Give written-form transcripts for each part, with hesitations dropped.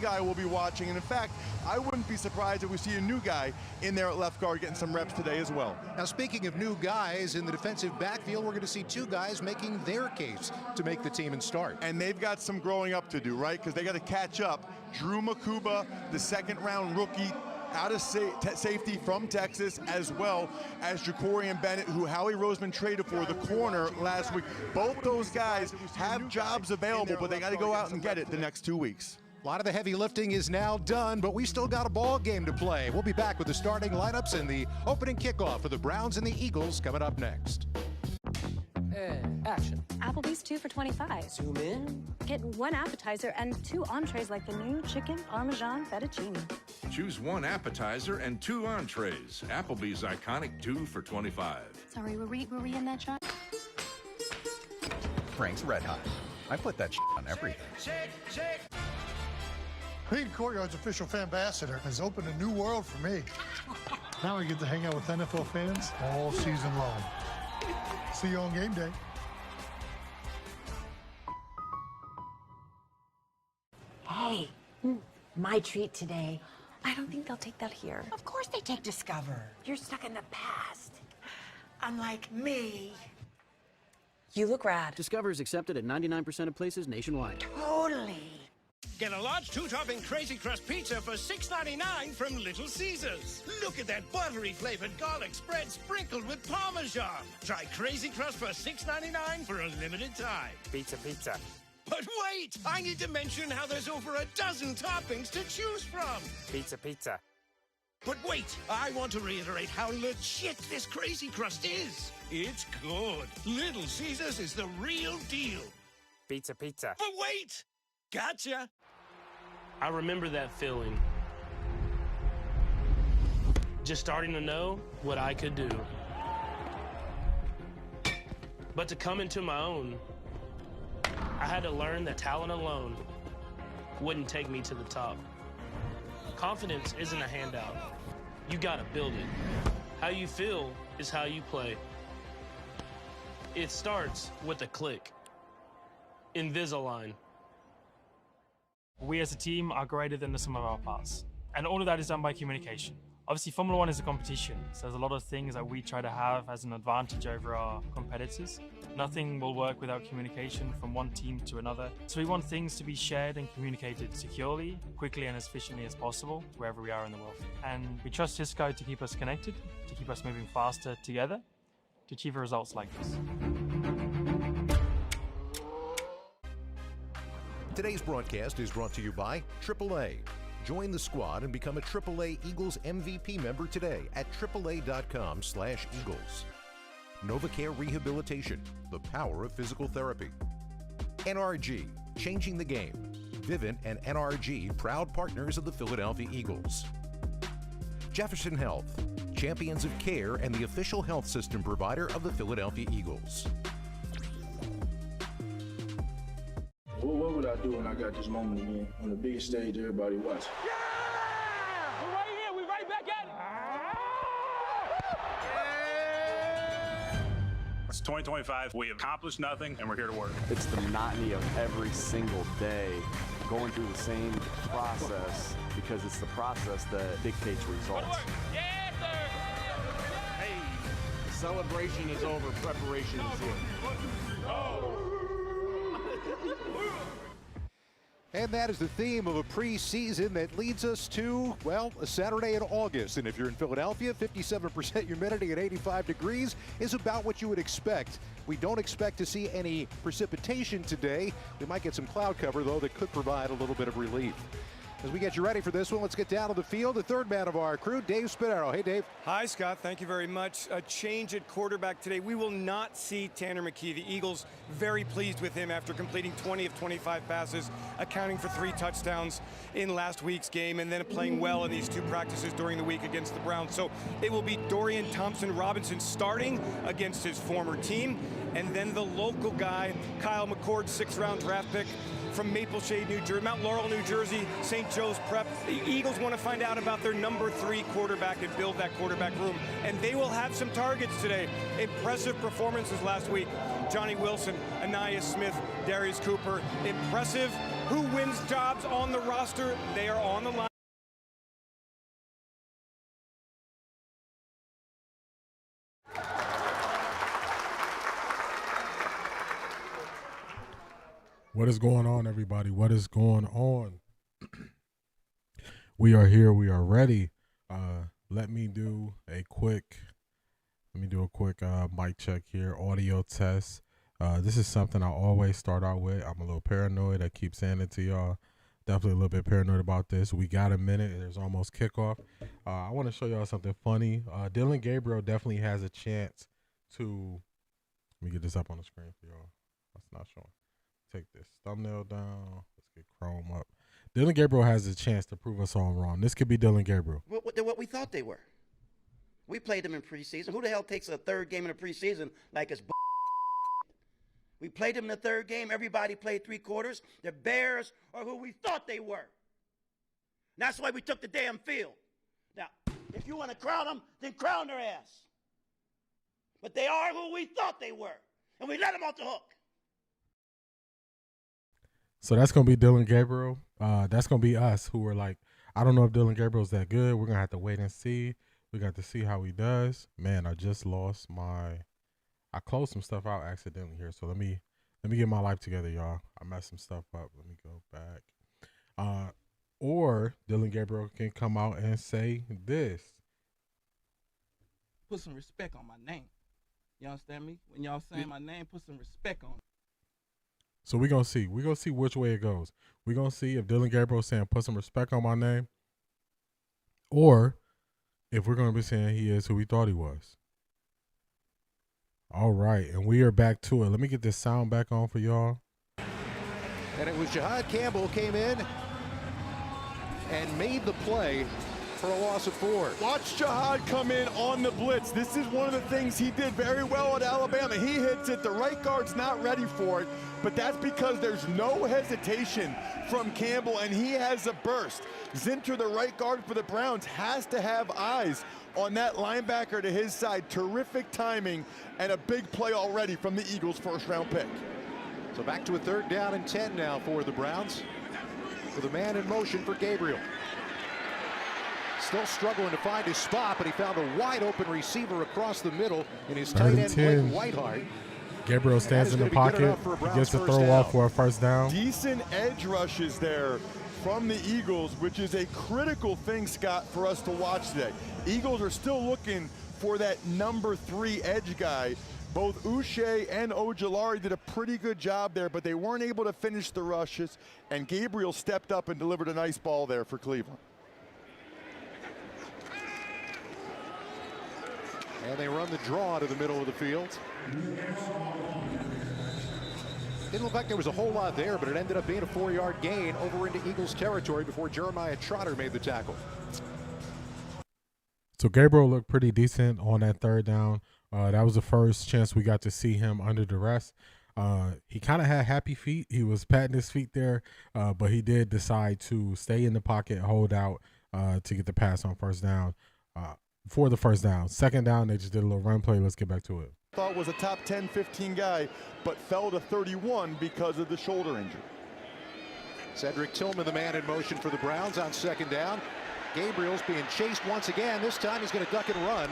guy we'll be watching. And in fact, I wouldn't be surprised if we see a new guy in there at left guard getting some reps today as well. Now, speaking of new guys in the defensive backfield, we're going to see two guys making their case to make the team and start. And they've got some growing up to do, right? Because they got to catch up. Drew Makuba, the second-round rookie, out of safety from Texas, as well as Jacorian Bennett, who Howie Roseman traded for, the corner last week. Both those guys have jobs available, but they got to go out and get it the next 2 weeks. A lot of the heavy lifting is now done, but we still got a ball game to play. We'll be back with the starting lineups and the opening kickoff for the Browns and the Eagles coming up next. And action. Applebee's 2 for $25. Zoom in. Get 1 appetizer and 2 entrees like the new chicken Parmesan fettuccine. Choose 1 appetizer and 2 entrees. Applebee's iconic 2 for $25. Sorry, were we in that shot? Frank's Red Hot. I put that on everything. Shake. Being Courtyard's official fan ambassador has opened a new world for me. Now I get to hang out with NFL fans all season long. See you on game day. Hey, my treat today. I don't think they'll take that here. Of course they take Discover. You're stuck in the past. Unlike me. You look rad. Discover is accepted at 99% of places nationwide. Totally. Get a large 2-topping Crazy Crust pizza for $6.99 from Little Caesars. Look at that buttery flavored garlic spread sprinkled with Parmesan. Try Crazy Crust for $6.99 for a limited time. Pizza. But wait, I need to mention how there's over a dozen toppings to choose from. Pizza. But wait, I want to reiterate how legit this Crazy Crust is. It's good. Little Caesars is the real deal. Pizza. But wait, gotcha. I remember that feeling. Just starting to know what I could do. But to come into my own, I had to learn that talent alone wouldn't take me to the top. Confidence isn't a handout. You gotta build it. How you feel is how you play. It starts with a click. Invisalign. We as a team are greater than the sum of our parts. And all of that is done by communication. Obviously, Formula One is a competition, so there's a lot of things that we try to have as an advantage over our competitors. Nothing will work without communication from one team to another. So we want things to be shared and communicated securely, quickly and as efficiently as possible, wherever we are in the world. And we trust Cisco to keep us connected, to keep us moving faster together, to achieve results like this. Today's broadcast is brought to you by AAA. Join the squad and become a AAA Eagles MVP member today at AAA.com/Eagles. NovaCare Rehabilitation, the power of physical therapy. NRG, changing the game. Vivint and NRG, proud partners of the Philadelphia Eagles. Jefferson Health, champions of care and the official health system provider of the Philadelphia Eagles. What would I do when I got this moment again? On the biggest stage everybody watching. Yeah! We're right here. We're right back at it. It's 2025. We have accomplished nothing, and we're here to work. It's the monotony of every single day going through the same process because it's the process that dictates results. Yes, sir! Hey, the celebration is over. Preparation is here. And that is the theme of a preseason that leads us to, well, a Saturday in August. And if you're in Philadelphia, 57% humidity at 85 degrees is about what you would expect. We don't expect to see any precipitation today. We might get some cloud cover, though, that could provide a little bit of relief. As we get you ready for this one, let's get down to the field. The third man of our crew, Dave Spinero. Hey, Dave. Hi, Scott. Thank you very much. A change at quarterback today. We will not see Tanner McKee. The Eagles very pleased with him after completing 20 of 25 passes, accounting for 3 touchdowns in last week's game, and then playing well in these 2 practices during the week against the Browns. So it will be Dorian Thompson-Robinson starting against his former team, and then the local guy, Kyle McCord, 6th-round draft pick from Maple Shade, New Jersey, Mount Laurel, New Jersey, St. Joe's Prep. The Eagles want to find out about their number 3 quarterback and build that quarterback room. And they will have some targets today. Impressive performances last week. Johnny Wilson, Anais Smith, Darius Cooper. Impressive who wins jobs on the roster. They are on the line. What is going on, everybody? What is going on? We are here. We are ready. Let me do a quick mic check here, audio test. This is something I always start out with. I'm a little paranoid. I keep saying it to y'all. Definitely a little bit paranoid about this. We got a minute. There's almost kickoff. I want to show y'all something funny. Dillon Gabriel definitely has a chance to. Let me get this up on the screen for y'all. That's not showing. Take this thumbnail down. Let's get Chrome up. Dillon Gabriel has a chance to prove us all wrong. This could be Dillon Gabriel. They're what we thought they were. We played them in preseason. Who the hell takes a third game in the preseason like it's We played them in the third game. Everybody played 3 quarters. The Bears are who we thought they were. And that's why we took the damn field. Now, if you want to crown them, then crown their ass. But they are who we thought they were. And we let them off the hook. So that's going to be Dillon Gabriel. That's going to be us who were like, I don't know if Dillon Gabriel's that good. We're going to have to wait and see. We got to see how he does. Man, I just lost I closed some stuff out accidentally here. So let me get my life together, y'all. I messed some stuff up. Let me go back. Or Dillon Gabriel can come out and say this. Put some respect on my name. You understand me? When y'all saying my name, put some respect on it. So we're going to see. We're going to see which way it goes. We're going to see if Dillon Gabriel is saying put some respect on my name, or if we're going to be saying he is who we thought he was. All right, and we are back to it. Let me get this sound back on for y'all. And it was Jahad Campbell came in and made the play for a loss of 4. Watch Jahad come in on the blitz. This is one of the things he did very well at Alabama. He hits it. The right guard's not ready for it, but that's because there's no hesitation from Campbell, and he has a burst. Zinter, the right guard for the Browns, has to have eyes on that linebacker to his side. Terrific timing and a big play already from the Eagles' first-round pick. So back to a 3rd down and 10 now for the Browns, with a man in motion for Gabriel. Still struggling to find his spot, but he found a wide-open receiver across the middle in his tight end, Blake Whiteheart. Gabriel stands in the pocket. He gets a throw off for a first down. Decent edge rushes there from the Eagles, which is a critical thing, Scott, for us to watch today. Eagles are still looking for that number 3 edge guy. Both Uche and Ojulari did a pretty good job there, but they weren't able to finish the rushes, and Gabriel stepped up and delivered a nice ball there for Cleveland. And they run the draw to the middle of the field. Didn't look like there was a whole lot there, but it ended up being a 4-yard gain over into Eagles territory before Jeremiah Trotter made the tackle. So Gabriel looked pretty decent on that 3rd down. That was the first chance we got to see him under duress. He kind of had happy feet. He was patting his feet there, but he did decide to stay in the pocket, hold out to get the pass on first down. For the first down. 2nd down, they just did a little run play. Let's get back to it. Thought was a top 10, 15 guy, but fell to 31 because of the shoulder injury. Cedric Tillman, the man in motion for the Browns on 2nd down. Gabriel's being chased once again. This time he's going to duck and run.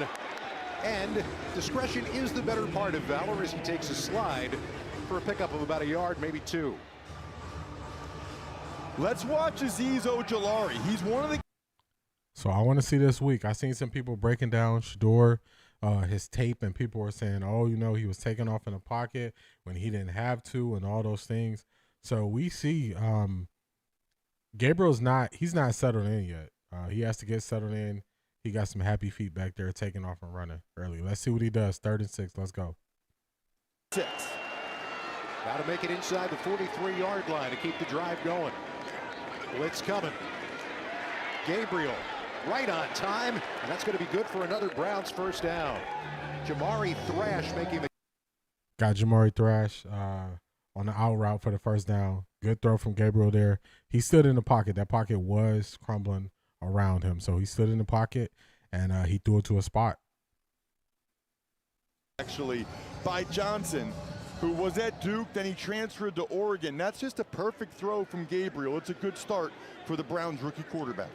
And discretion is the better part of valor as he takes a slide for a pickup of about 1 yard, maybe 2. Let's watch Azeez Ojulari. He's one of the. So I want to see this week. I seen some people breaking down Shador, his tape, and people were saying, oh, you know, he was taking off in the pocket when he didn't have to and all those things. So we see Gabriel's he's not settled in yet. He has to get settled in. He got some happy feet back there taking off and running early. Let's see what he does. 3rd and 6. Let's go. 6. Got to make it inside the 43-yard line to keep the drive going. Blitz coming. Gabriel right on time, and that's going to be good for another Browns first down. Jamari Thrash making the. Got Jamari Thrash on the out route for the first down. Good throw from Gabriel there. He stood in the pocket. That pocket was crumbling around him, so he stood in the pocket, and he threw it to a spot. Actually, by Johnson. who was at Duke, then he transferred to Oregon. That's just a perfect throw from Gabriel. It's a good start for the Browns rookie quarterback.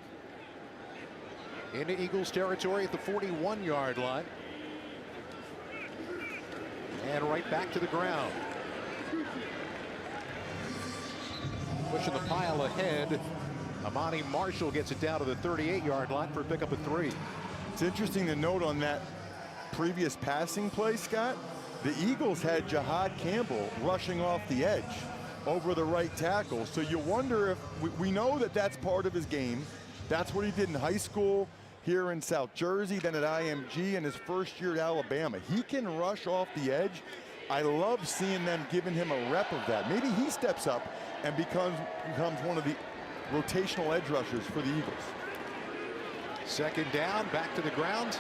Into Eagles territory at the 41-yard line. And right back to the ground. Pushing the pile ahead. Amani Marshall gets it down to the 38-yard line for a pickup of 3. It's interesting to note on that previous passing play, Scott, the Eagles had Jahad Campbell rushing off the edge over the right tackle. So you wonder if, we know that that's part of his game. That's what he did in high school here in South Jersey, then at IMG, and his first year at Alabama. He can rush off the edge. I love seeing them giving him a rep of that. Maybe he steps up and becomes one of the rotational edge rushers for the Eagles. Second down, back to the ground.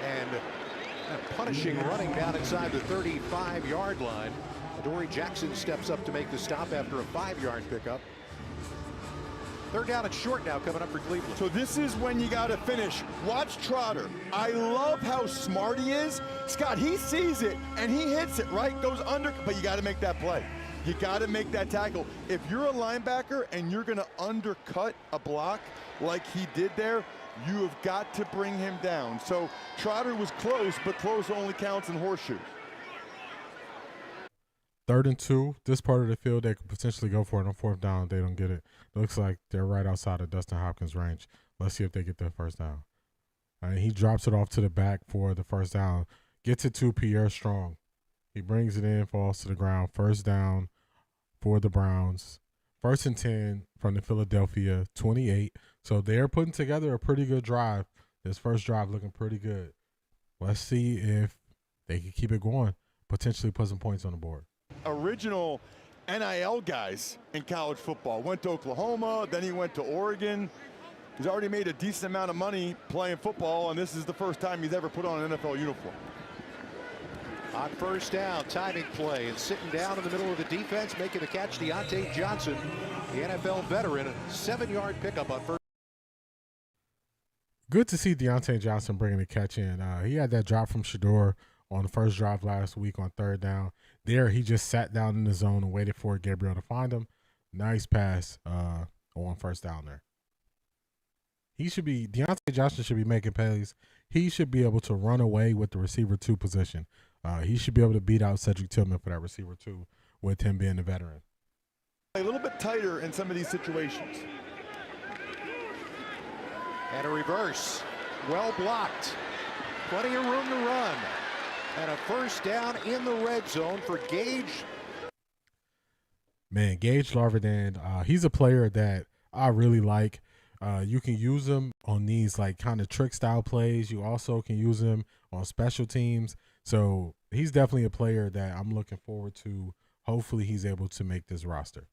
And a punishing running down inside the 35-yard line. Adoree Jackson steps up to make the stop after a 5-yard pickup. Third down and short now coming up for Cleveland. So this is when you got to finish. Watch Trotter. I love how smart he is. Scott, he sees it and he hits it, right? Goes under, but you got to make that play. You got to make that tackle. If you're a linebacker and you're going to undercut a block like he did there, you have got to bring him down. So Trotter was close, but close only counts in horseshoes. 3rd and 2. This part of the field, they could potentially go for it on 4th down. They don't get it. Looks like they're right outside of Dustin Hopkins' range. Let's see if they get their first down. He drops it off to the back for the first down. Gets it to Pierre Strong. He brings it in, falls to the ground. First down for the Browns. 1st and 10 from the Philadelphia 28. So they're putting together a pretty good drive. This first drive looking pretty good. Let's see if they can keep it going. Potentially put some points on the board. Original NIL guys in college football. Went to Oklahoma, then he went to Oregon. He's already made a decent amount of money playing football, and this is the first time he's ever put on an NFL uniform. On first down, timing play, and sitting down in the middle of the defense, making the catch, Deontay Johnson, the NFL veteran, a 7-yard pickup on first. Good to see Deontay Johnson bringing the catch in. He had that drop from Shador on the first drive last week on 3rd down. There, he just sat down in the zone and waited for Gabriel to find him. Nice pass on 1st down there. Deontay Johnson should be making plays. He should be able to run away with the receiver 2 position. He should be able to beat out Cedric Tillman for that receiver 2 with him being the veteran. A little bit tighter in some of these situations. And a reverse. Well blocked. Plenty of room to run. And a first down in the red zone for Gage. Man, Gage Larvin, he's a player that I really like. You can use him on these like kind of trick style plays. You also can use him on special teams. So he's definitely a player that I'm looking forward to. Hopefully he's able to make this roster.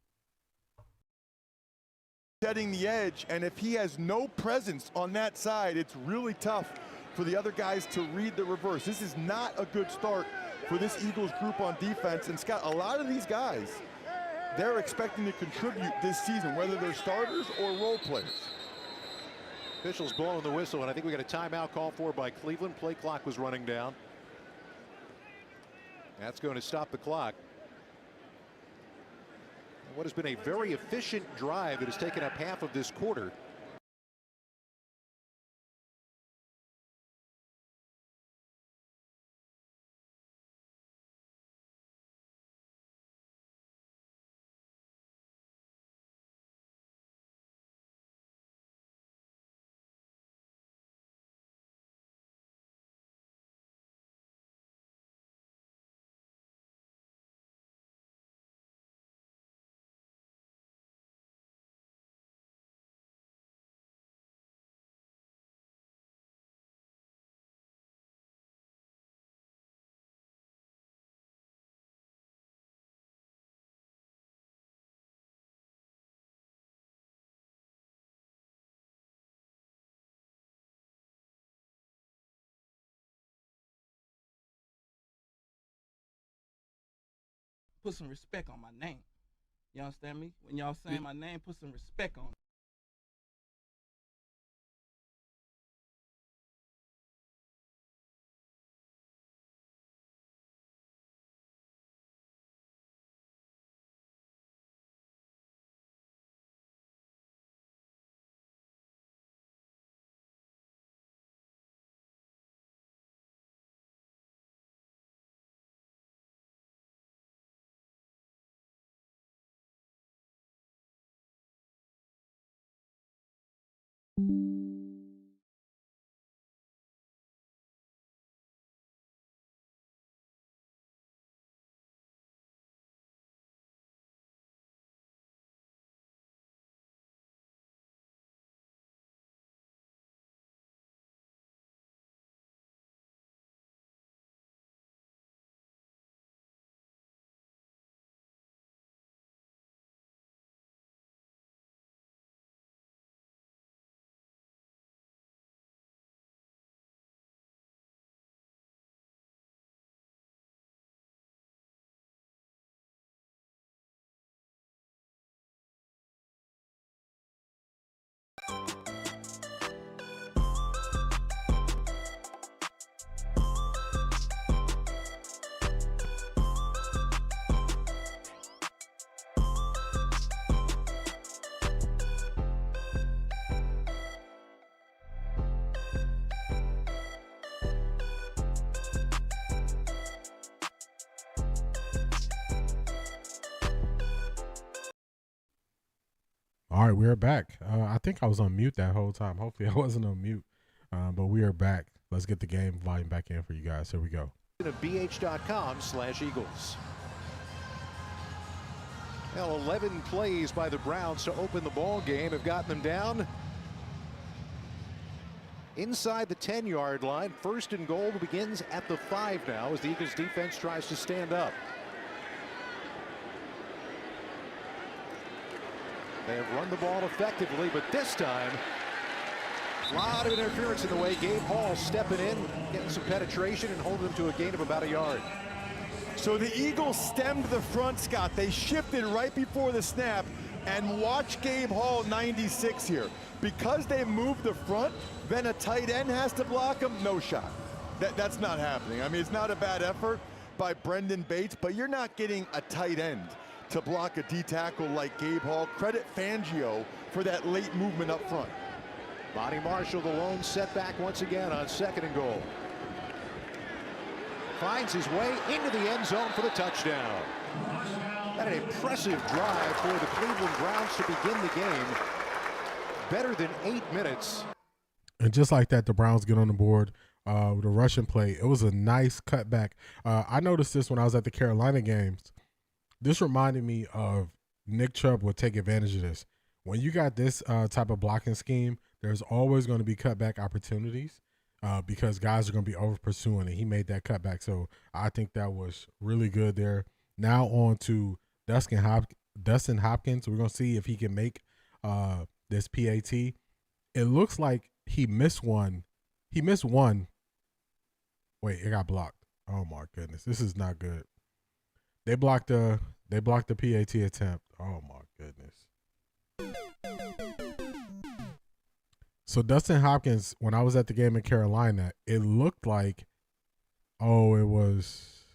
Setting the edge, and if he has no presence on that side, it's really tough for the other guys to read the reverse. This is not a good start for this Eagles group on defense. And Scott, a lot of these guys, they're expecting to contribute this season, whether they're starters or role players. Officials blowing the whistle, and I think we got a timeout call for by Cleveland. Play clock was running down. That's going to stop the clock. What has been a very efficient drive that has taken up half of this quarter. Put some respect on my name. You understand me? When y'all saying my name, put some respect on it. All right, we are back. I think I was on mute that whole time. Hopefully I wasn't on mute, but we are back. Let's get the game volume back in for you guys. Here we go. BH.com/Eagles. Well, 11 plays by the Browns to open the ball game have gotten them down inside the 10-yard line. First and goal begins at the 5 now as the Eagles defense tries to stand up. They have run the ball effectively, but this time, a lot of interference in the way. Gabe Hall stepping in, getting some penetration, and holding them to a gain of about a yard. So the Eagles stemmed the front, Scott. They shifted right before the snap, and watch Gabe Hall, 96 here. Because they moved the front, then a tight end has to block him. No shot. That's not happening. I mean, it's not a bad effort by Brendan Bates, but you're not getting a tight end to block a D tackle like Gabe Hall. Credit Fangio for that late movement up front. Bonnie Marshall, the lone setback once again on second and goal. Finds his way into the end zone for the touchdown. That an impressive drive for the Cleveland Browns to begin the game. Better than 8 minutes. And just like that, the Browns get on the board with a rushing play. It was a nice cutback. I noticed this when I was at the Carolina games. This reminded me of Nick Chubb would take advantage of this. When you got this type of blocking scheme, there's always going to be cutback opportunities because guys are going to be over pursuing, and he made that cutback. So I think that was really good there. Now on to Dustin Hopkins. We're going to see if he can make this PAT. It looks like he missed one. He missed one. Wait, it got blocked. Oh my goodness, this is not good. They blocked the PAT attempt. Oh my goodness. So Dustin Hopkins, when I was at the game in Carolina, it looked like, it was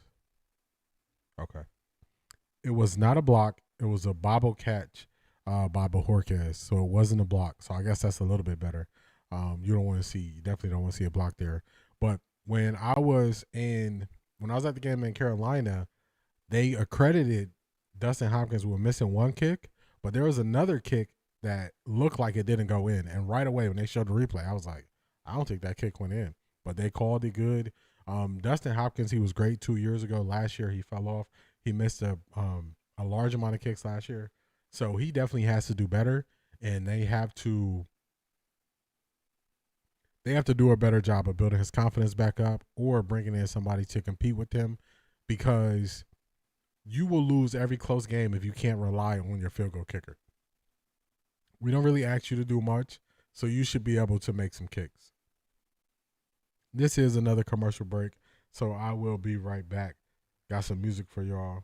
not a block. It was a bobble catch by Bajorquez. So it wasn't a block. So I guess that's a little bit better. You definitely don't want to see a block there. But when I was at the game in Carolina, they accredited Dustin Hopkins with missing one kick, but there was another kick that looked like it didn't go in. And right away when they showed the replay, I was like, I don't think that kick went in. But they called it good. Dustin Hopkins, he was great 2 years ago. Last year he fell off. He missed a large amount of kicks last year. So he definitely has to do better, and they have to do a better job of building his confidence back up or bringing in somebody to compete with him, because you will lose every close game if you can't rely on your field goal kicker. We don't really ask you to do much, so you should be able to make some kicks. This is another commercial break, so I will be right back. Got some music for y'all.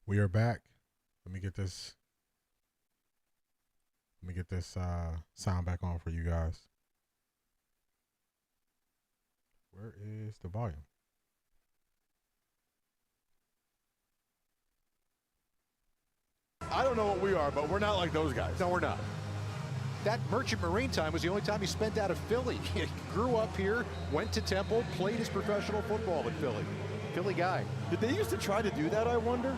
We are back. Let me get this sound back on for you guys. Where is the volume? I don't know what we are, but we're not like those guys. No, we're not. That Merchant Marine time was the only time he spent out of Philly. He grew up here, went to Temple, played his professional football in Philly. Philly guy. Did they used to try to do that, I wonder?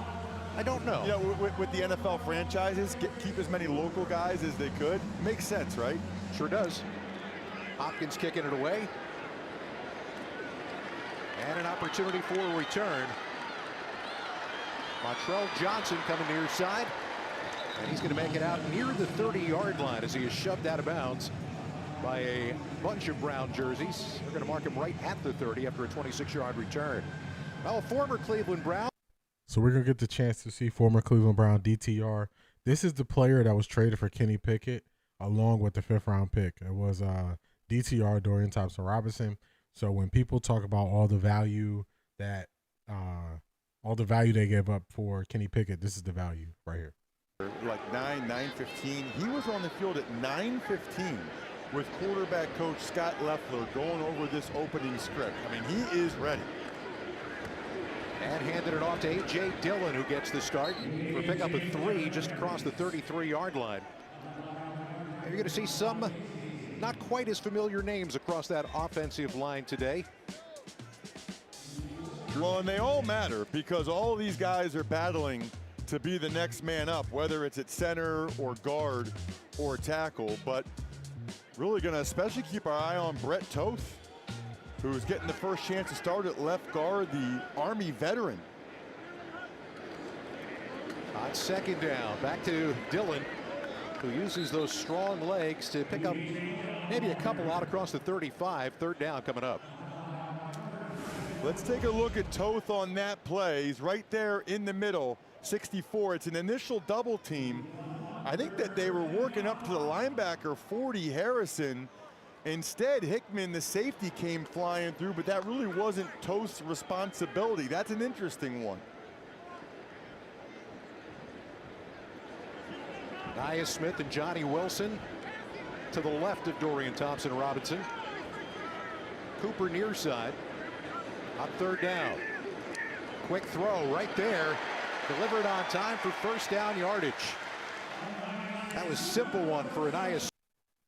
I don't know. You know, with the NFL franchises, keep as many local guys as they could. Makes sense, right? Sure does. Hopkins kicking it away. And an opportunity for a return. Montrell Johnson coming near side. And he's going to make it out near the 30-yard line as he is shoved out of bounds by a bunch of brown jerseys. They're going to mark him right at the 30 after a 26-yard return. Well, former Cleveland Brown. So we're going to get the chance to see former Cleveland Brown DTR. This is the player that was traded for Kenny Pickett along with the 5th round pick. It was DTR, Dorian Thompson-Robinson. So when people talk about all the value they gave up for Kenny Pickett, this is the value right here. Like 9:15. He was on the field at 9:15 with quarterback coach Scott Leffler going over this opening script. I mean, he is ready. And handed it off to A.J. Dillon, who gets the start for pick up a 3 just across the 33-yard line. And you're going to see some not quite as familiar names across that offensive line today. Well, and they all matter because all of these guys are battling to be the next man up, whether it's at center or guard or tackle. But really going to especially keep our eye on Brett Toth, who's getting the first chance to start at left guard, the Army veteran. On second down, back to Dillon, who uses those strong legs to pick up maybe a couple out across the 35. Third down coming up. Let's take a look at Toth on that play. He's right there in the middle, 64. It's an initial double team. I think that they were working up to the linebacker, 40, Harrison. Instead, Hickman, the safety, came flying through, but that really wasn't Toth's responsibility. That's an interesting one. Nia Smith and Johnny Wilson to the left of Dorian Thompson-Robinson. Cooper near side on third down. Quick throw right there. Delivered on time for first down yardage. That was a simple one for Nia.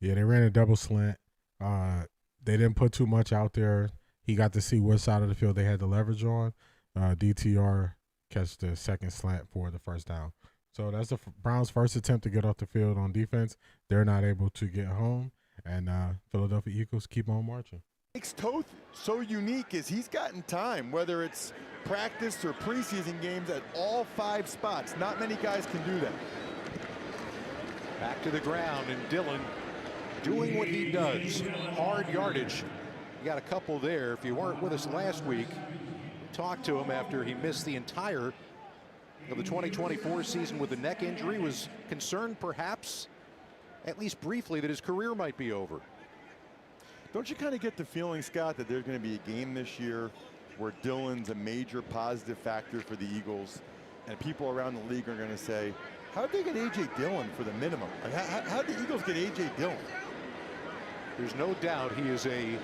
Yeah, they ran a double slant. They didn't put too much out there. He got to see what side of the field they had the leverage on. DTR catch the second slant for the first down. So that's the Browns' first attempt to get off the field on defense. They're not able to get home, and Philadelphia Eagles keep on marching. What makes Toth so unique is he's gotten time, whether it's practice or preseason games, at all 5 spots. Not many guys can do that. Back to the ground, and Dillon doing what he does. Hard yardage. You got a couple there. If you weren't with us last week, we talked to him after he missed the entire of the 2024 season with a neck injury. Was concerned perhaps, at least briefly, that his career might be over. Don't you kind of get the feeling, Scott, that there's going to be a game this year where Dillon's a major positive factor for the Eagles, and people around the league are going to say, how did they get A.J. Dillon for the minimum? Like, how did the Eagles get A.J. Dillon? There's no doubt he is a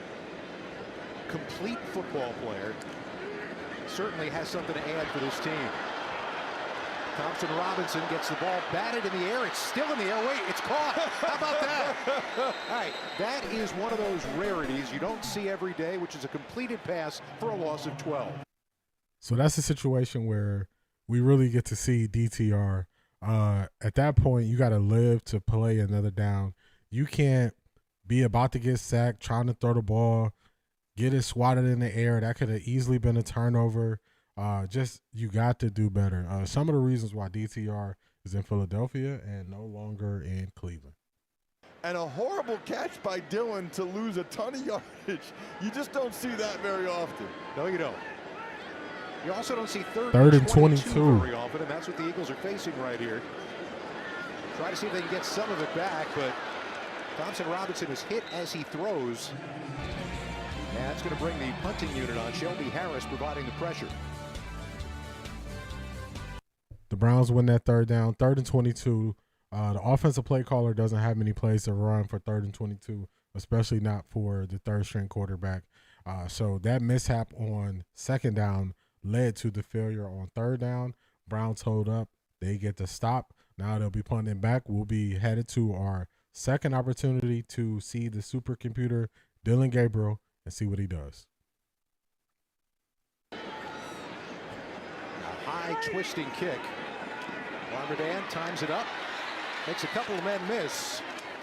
complete football player. Certainly has something to add for this team. Thompson-Robinson gets the ball batted in the air. It's still in the air. Wait, it's caught. How about that? All right, that is one of those rarities you don't see every day, which is a completed pass for a loss of 12. So that's a situation where we really get to see DTR. At that point, you got to live to play another down. You can't be about to get sacked, trying to throw the ball, get it swatted in the air. That could have easily been a turnover. You got to do better. Some of the reasons why DTR is in Philadelphia and no longer in Cleveland. And a horrible catch by Dillon to lose a ton of yardage. You just don't see that very often. No, you don't. You also don't see third and 22 very often, and that's what the Eagles are facing right here. Try to see if they can get some of it back, but Thompson-Robinson is hit as he throws. And that's going to bring the punting unit on. Shelby Harris providing the pressure. The Browns win that third down, 3rd and 22. The offensive play caller doesn't have many plays to run for 3rd and 22, especially not for the third-string quarterback. So that mishap on second down led to the failure on third down. Browns hold up. They get the stop. Now they'll be punting back. We'll be headed to our second opportunity to see the supercomputer, Dillon Gabriel, and see what he does. A high twisting kick. Larmadan times it up. Makes a couple of men miss.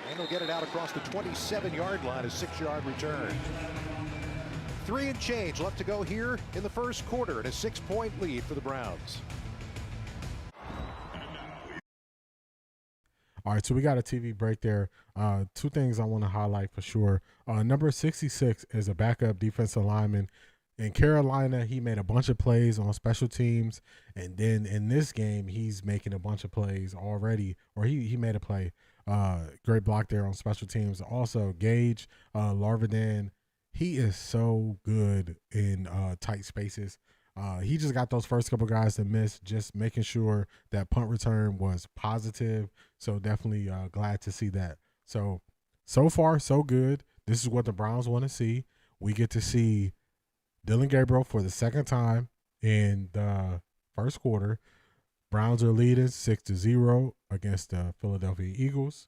And they'll get it out across the 27-yard line, a 6-yard return. 3 and change left to go here in the first quarter, and a 6-point lead for the Browns. All right, so we got a TV break there. 2 things I want to highlight for sure. Number 66 is a backup defensive lineman. in Carolina, he made a bunch of plays on special teams, and then in this game, he's making a bunch of plays already, or he made a play. Great block there on special teams. Also, Gage Larvidan, he is so good in tight spaces. He just got those first couple guys to miss, just making sure that punt return was positive. So definitely glad to see that. So far, so good. This is what the Browns want to see. We get to see Dillon Gabriel for the second time in the first quarter. Browns are leading 6-0 against the Philadelphia Eagles.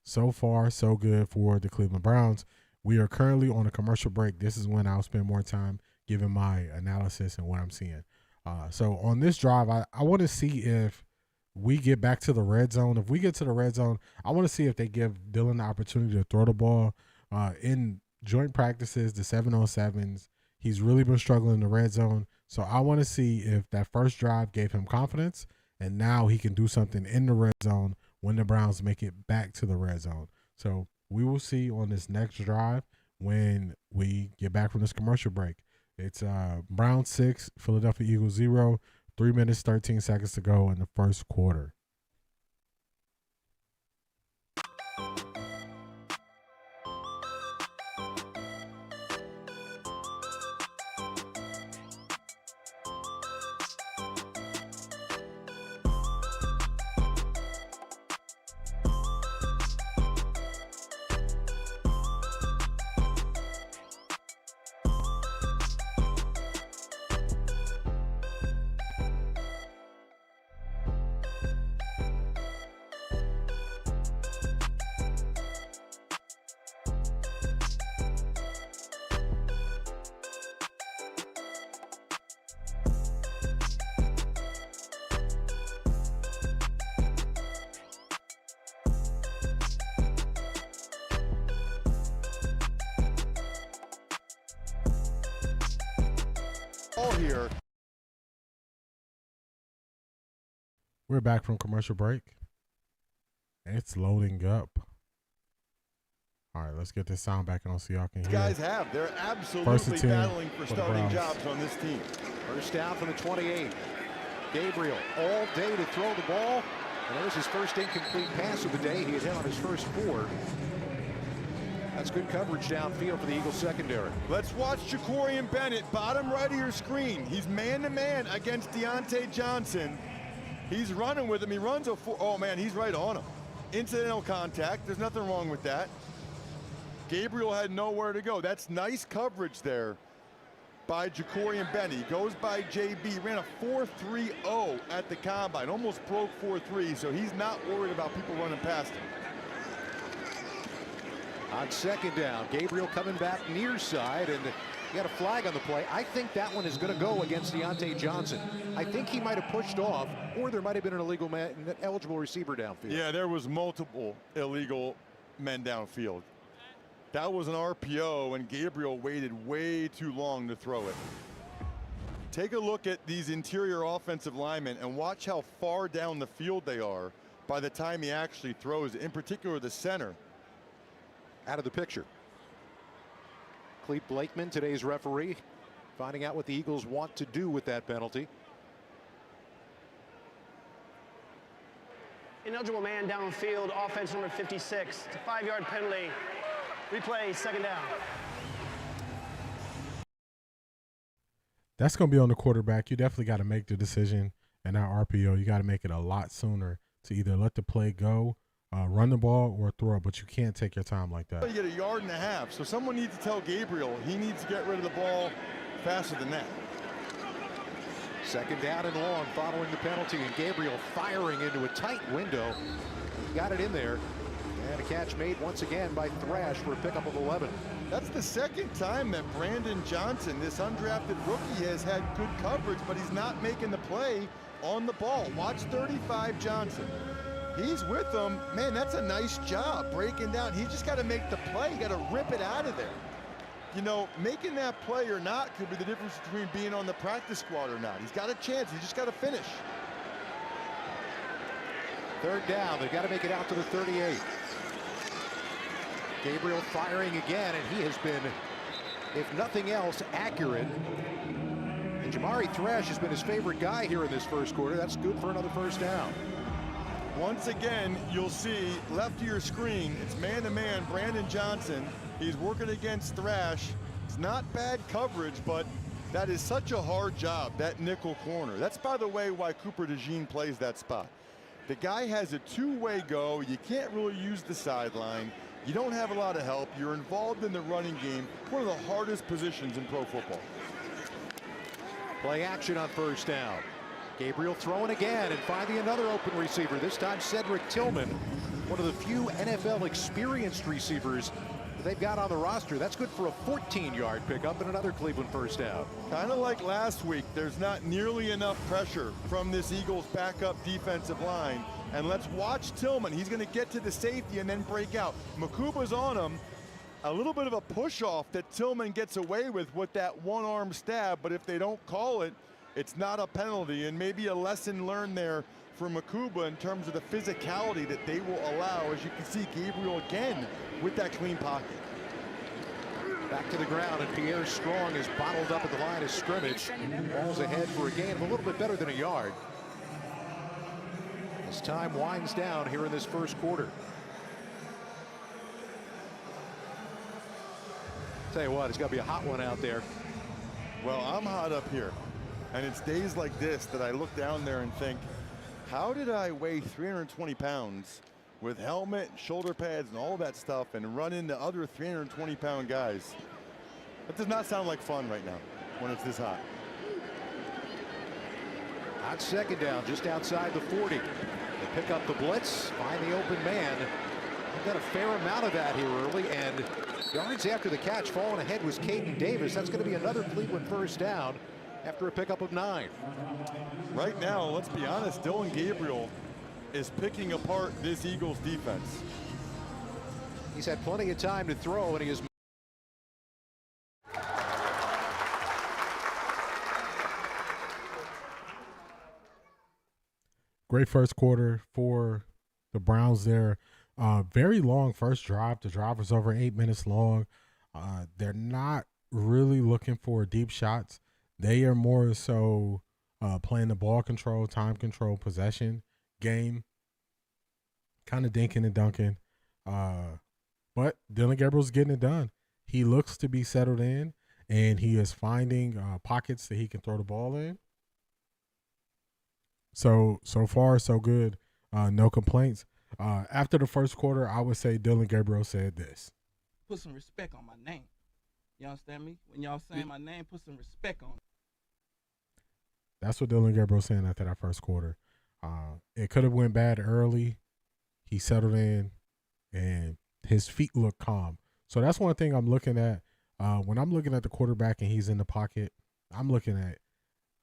So far, so good for the Cleveland Browns. We are currently on a commercial break. This is when I'll spend more time giving my analysis and what I'm seeing. So on this drive, I want to see if we get back to the red zone. If we get to the red zone, I want to see if they give Dillon the opportunity to throw the ball in joint practices, the 7-on-7s. He's really been struggling in the red zone. So I want to see if that first drive gave him confidence, and now he can do something in the red zone when the Browns make it back to the red zone. So we will see on this next drive when we get back from this commercial break. It's Browns 6, Philadelphia Eagles 0, 3 minutes, 13 seconds to go in the first quarter. Here. We're back from commercial break. It's loading up. All right, let's get this sound back on so y'all can hear. Guys they're absolutely battling for starting jobs on this team. First down from the 28. Gabriel all day to throw the ball. And there's his first incomplete pass of the day. He had hit on his first 4. That's good coverage downfield for the Eagles secondary. Let's watch Jacorian Bennett, bottom right of your screen. He's man-to-man against Diontae Johnson. He's running with him. He runs a 4. Oh, man, he's right on him. Incidental contact. There's nothing wrong with that. Gabriel had nowhere to go. That's nice coverage there by Jacorian Bennett. He goes by JB. Ran a 4.30 at the combine. Almost broke 4.3, so he's not worried about people running past him. On second down, Gabriel coming back near side, and he got a flag on the play. I think that one is going to go against Diontae Johnson. I think he might have pushed off, or there might have been an illegal eligible receiver downfield. Yeah, there was multiple illegal men downfield. That was an RPO, and Gabriel waited way too long to throw it. Take a look at these interior offensive linemen and watch how far down the field they are by the time he actually throws it, in particular the center. Out of the picture. Clete Blakeman, today's referee, finding out what the Eagles want to do with that penalty. Ineligible man downfield, offense number 56. It's a 5-yard penalty. Replay, second down. That's going to be on the quarterback. You definitely got to make the decision in that RPO. You got to make it a lot sooner to either let the play go, run the ball, or throw, but you can't take your time like that. You get a 1.5 yards, so someone needs to tell Gabriel he needs to get rid of the ball faster than that. Second down and long following the penalty, and Gabriel firing into a tight window. He got it in there, and a catch made once again by Thrash for a pickup of 11. That's the second time that Brandon Johnson, this undrafted rookie, has had good coverage, but he's not making the play on the ball. Watch 35 Johnson. He's with them. Man, that's a nice job breaking down. He just got to make the play. You got to rip it out of there. You know, making that play or not could be the difference between being on the practice squad or not. He's got a chance. He's just got to finish. Third down. They've got to make it out to the 38. Gabriel firing again, and he has been if nothing else, accurate. And Jamari Thrash has been his favorite guy here in this first quarter. That's good for another first down. Once again, you'll see left of your screen, it's man-to-man, Brandon Johnson. He's working against Thrash. It's not bad coverage, but that is such a hard job, that nickel corner. That's, by the way, why Cooper DeJean plays that spot. The guy has a two-way go. You can't really use the sideline. You don't have a lot of help. You're involved in the running game. One of the hardest positions in pro football. Play action on first down. Gabriel throwing again and finding another open receiver. This time Cedric Tillman, one of the few NFL experienced receivers that they've got on the roster. That's good for a 14-yard pickup and another Cleveland first down. Kind of like last week, there's not nearly enough pressure from this Eagles backup defensive line. And let's watch Tillman. He's going to get to the safety and then break out. Makuba's on him. A little bit of a push-off that Tillman gets away with that one-arm stab, but if they don't call it, it's not a penalty, and maybe a lesson learned there for Makuba in terms of the physicality that they will allow. As you can see, Gabriel again with that clean pocket. Back to the ground, and Pierre Strong is bottled up at the line of scrimmage. Ball's ahead for a gain of a little bit better than a yard. As time winds down here in this first quarter. Tell you what, it's got to be a hot one out there. Well, I'm hot up here. And it's days like this that I look down there and think, how did I weigh 320 pounds with helmet, shoulder pads, and all that stuff and run into other 320-pound guys? That does not sound like fun right now when it's this hot. On second down, just outside the 40. They pick up the blitz, find the open man. They've got a fair amount of that here early, and yards after the catch, falling ahead was Caden Davis. That's going to be another Cleveland first down after a pickup of 9. Right now, let's be honest, Dillon Gabriel is picking apart this Eagles defense. He's had plenty of time to throw, and he is. Great first quarter for the Browns there. Very long first drive. The drive was over 8 minutes long. They're not really looking for deep shots. They are more so playing the ball control, time control, possession game, kind of dinking and dunking. But Dillon Gabriel's getting it done. He looks to be settled in, and he is finding pockets that he can throw the ball in. So far, so good. No complaints. After the first quarter, I would say Dillon Gabriel said this. Put some respect on my name. You understand me? When y'all saying my name, put some respect on it. That's what Dillon Gabriel saying after that first quarter. It could have went bad early. He settled in, and his feet look calm. So that's one thing I'm looking at. When I'm looking at the quarterback and he's in the pocket, I'm looking at,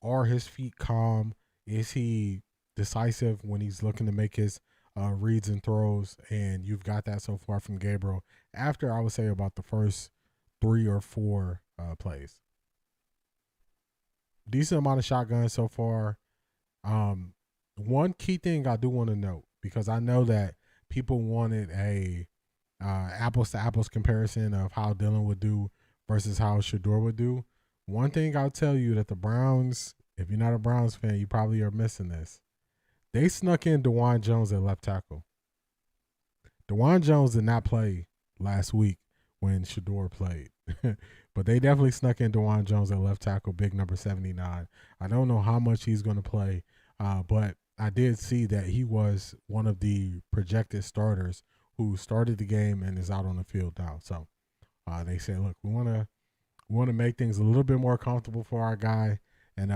are his feet calm? Is he decisive when he's looking to make his reads and throws? And you've got that so far from Gabriel after, I would say, about the first 3 or 4 plays. Decent amount of shotguns so far. One key thing I do want to note, because I know that people wanted a apples to apples comparison of how Dillon would do versus how Shedeur would do. One thing I'll tell you that the Browns, if you're not a Browns fan, you probably are missing this. They snuck in DeJuan Jones at left tackle. DeJuan Jones did not play last week when Shedeur played. But they definitely snuck in DeJuan Jones at left tackle, big number 79. I don't know how much he's going to play, but I did see that he was one of the projected starters who started the game and is out on the field now. So they said, look, we want to make things a little bit more comfortable for our guy and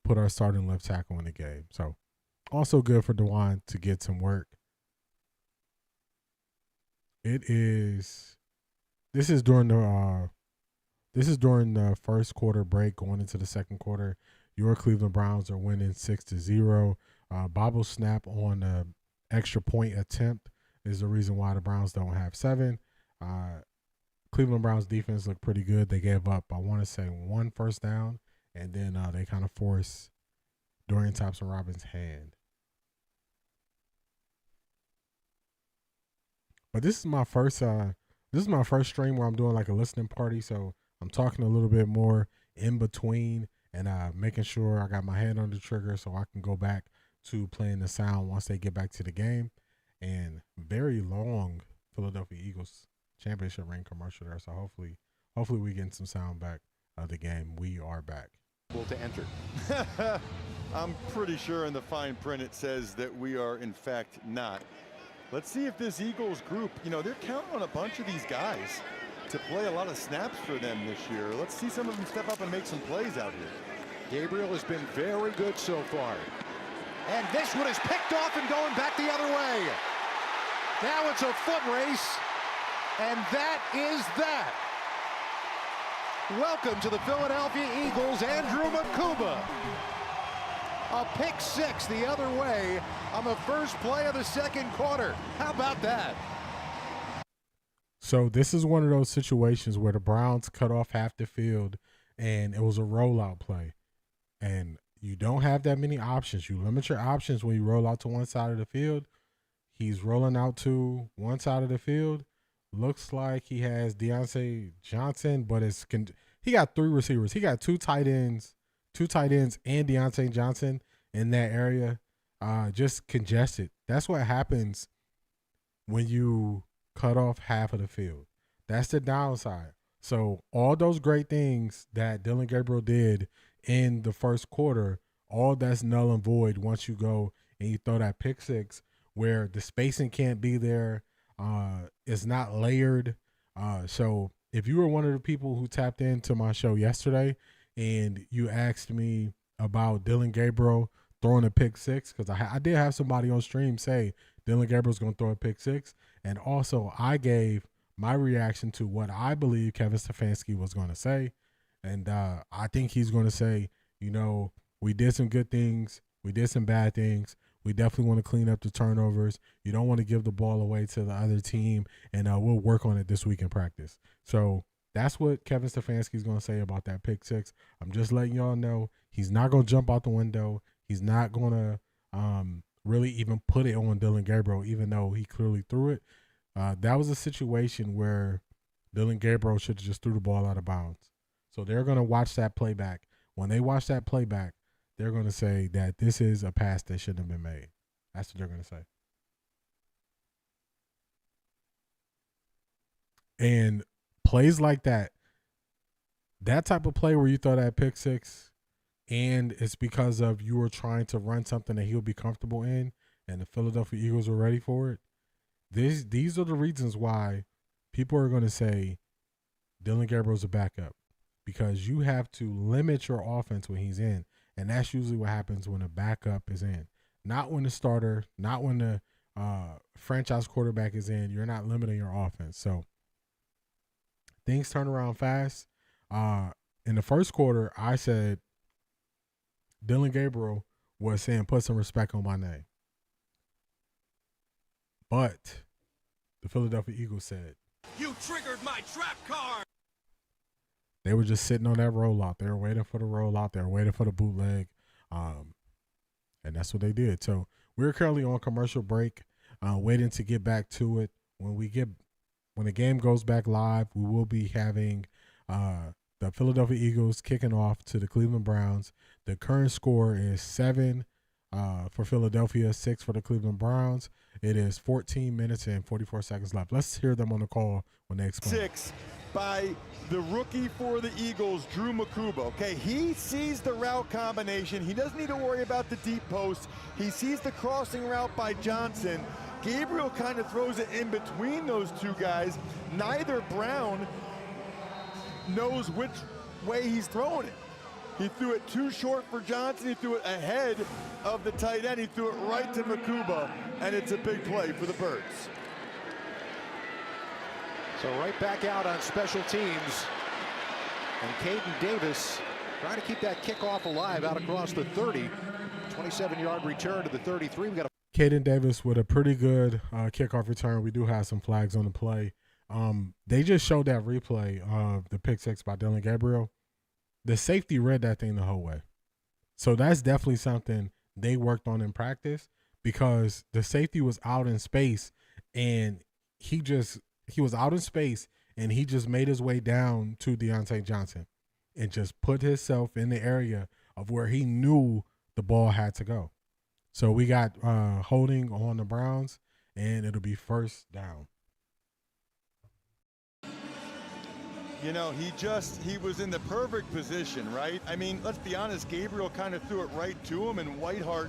put our starting left tackle in the game. So also good for DeJuan to get some work. This is during the first quarter break going into the second quarter. Your Cleveland Browns are winning 6-0. Bobble snap on the extra point attempt is the reason why the Browns don't have 7. Cleveland Browns defense looked pretty good. They gave up, I want to say, 1 first down, and then they kind of forced Dorian Thompson-Robins's hand. But this is my first stream where I'm doing like a listening party, so I'm talking a little bit more in between and making sure I got my hand on the trigger so I can go back to playing the sound once they get back to the game. And very long Philadelphia Eagles championship ring commercial there. So hopefully we get some sound back of the game. We are back. To enter. I'm pretty sure in the fine print it says that we are in fact not. Let's see if this Eagles group, they're counting on a bunch of these guys to play a lot of snaps for them this year. Let's see some of them step up and make some plays out here. Gabriel has been very good so far. And this one is picked off and going back the other way. Now it's a foot race, and that is that. Welcome to the Philadelphia Eagles, Andrew Makuba. A pick six the other way on the first play of the second quarter. How about that? So this is one of those situations where the Browns cut off half the field, and it was a rollout play. And you don't have that many options. You limit your options when you roll out to one side of the field. He's rolling out to one side of the field. Looks like he has Deontay Johnson, but he got three receivers. He got two tight ends and Deontay Johnson in that area. Just congested. That's what happens when you cut off half of the field. That's the downside. So all those great things that Dillon Gabriel did in the first quarter, all that's null and void once you go and you throw that pick six where the spacing can't be there. It's not layered. So if you were one of the people who tapped into my show yesterday and you asked me about Dillon Gabriel throwing a pick six, because I did have somebody on stream say Dillon Gabriel's going to throw a pick six. And also I gave my reaction to what I believe Kevin Stefanski was going to say. And I think he's going to say, we did some good things. We did some bad things. We definitely want to clean up the turnovers. You don't want to give the ball away to the other team. And we'll work on it this week in practice. So that's what Kevin Stefanski is going to say about that pick six. I'm just letting y'all know he's not going to jump out the window. He's not going to really even put it on Dillon Gabriel, even though he clearly threw it. That was a situation where Dillon Gabriel should have just threw the ball out of bounds. So they're going to watch that playback. When they watch that playback, they're going to say that this is a pass that shouldn't have been made. That's what they're going to say. And plays like that type of play where you throw that pick six and it's because of you were trying to run something that he'll be comfortable in and the Philadelphia Eagles were ready for it. These are the reasons why people are going to say Dillon Gabriel's a backup, because you have to limit your offense when he's in. And that's usually what happens when a backup is in. Not when the starter, not when the franchise quarterback is in. You're not limiting your offense. So things turn around fast. In the first quarter, I said Dillon Gabriel was saying, put some respect on my name. But the Philadelphia Eagles said, You triggered my trap card. They were just sitting on that rollout. They were waiting for the rollout. They were waiting for the bootleg. And that's what they did. So we're currently on commercial break, waiting to get back to it. When the game goes back live, we will be having the Philadelphia Eagles kicking off to the Cleveland Browns. The current score is 7 for Philadelphia, 6 for the Cleveland Browns. It is 14 minutes and 44 seconds left. Let's hear them on the call when they explain. 6 by the rookie for the Eagles, Drew Makuba. Okay, he sees the route combination. He doesn't need to worry about the deep post. He sees the crossing route by Johnson. Gabriel kind of throws it in between those two guys. Neither Brown knows which way he's throwing it. He threw it too short for Johnson. He threw it ahead of the tight end. He threw it right to Makuba, and it's a big play for the Birds. So right back out on special teams. And Caden Davis trying to keep that kickoff alive out across the 30. 27-yard return to the 33. We got Caden Davis with a pretty good kickoff return. We do have some flags on the play. They just showed that replay of the pick six by Dillon Gabriel. The safety read that thing the whole way. So that's definitely something they worked on in practice, because the safety was out in space, and he was out in space and he just made his way down to Deontay Johnson and just put himself in the area of where he knew the ball had to go. So we got holding on the Browns, and it'll be first down. You know, he was in the perfect position, right? I mean, let's be honest, Gabriel kind of threw it right to him, and Whiteheart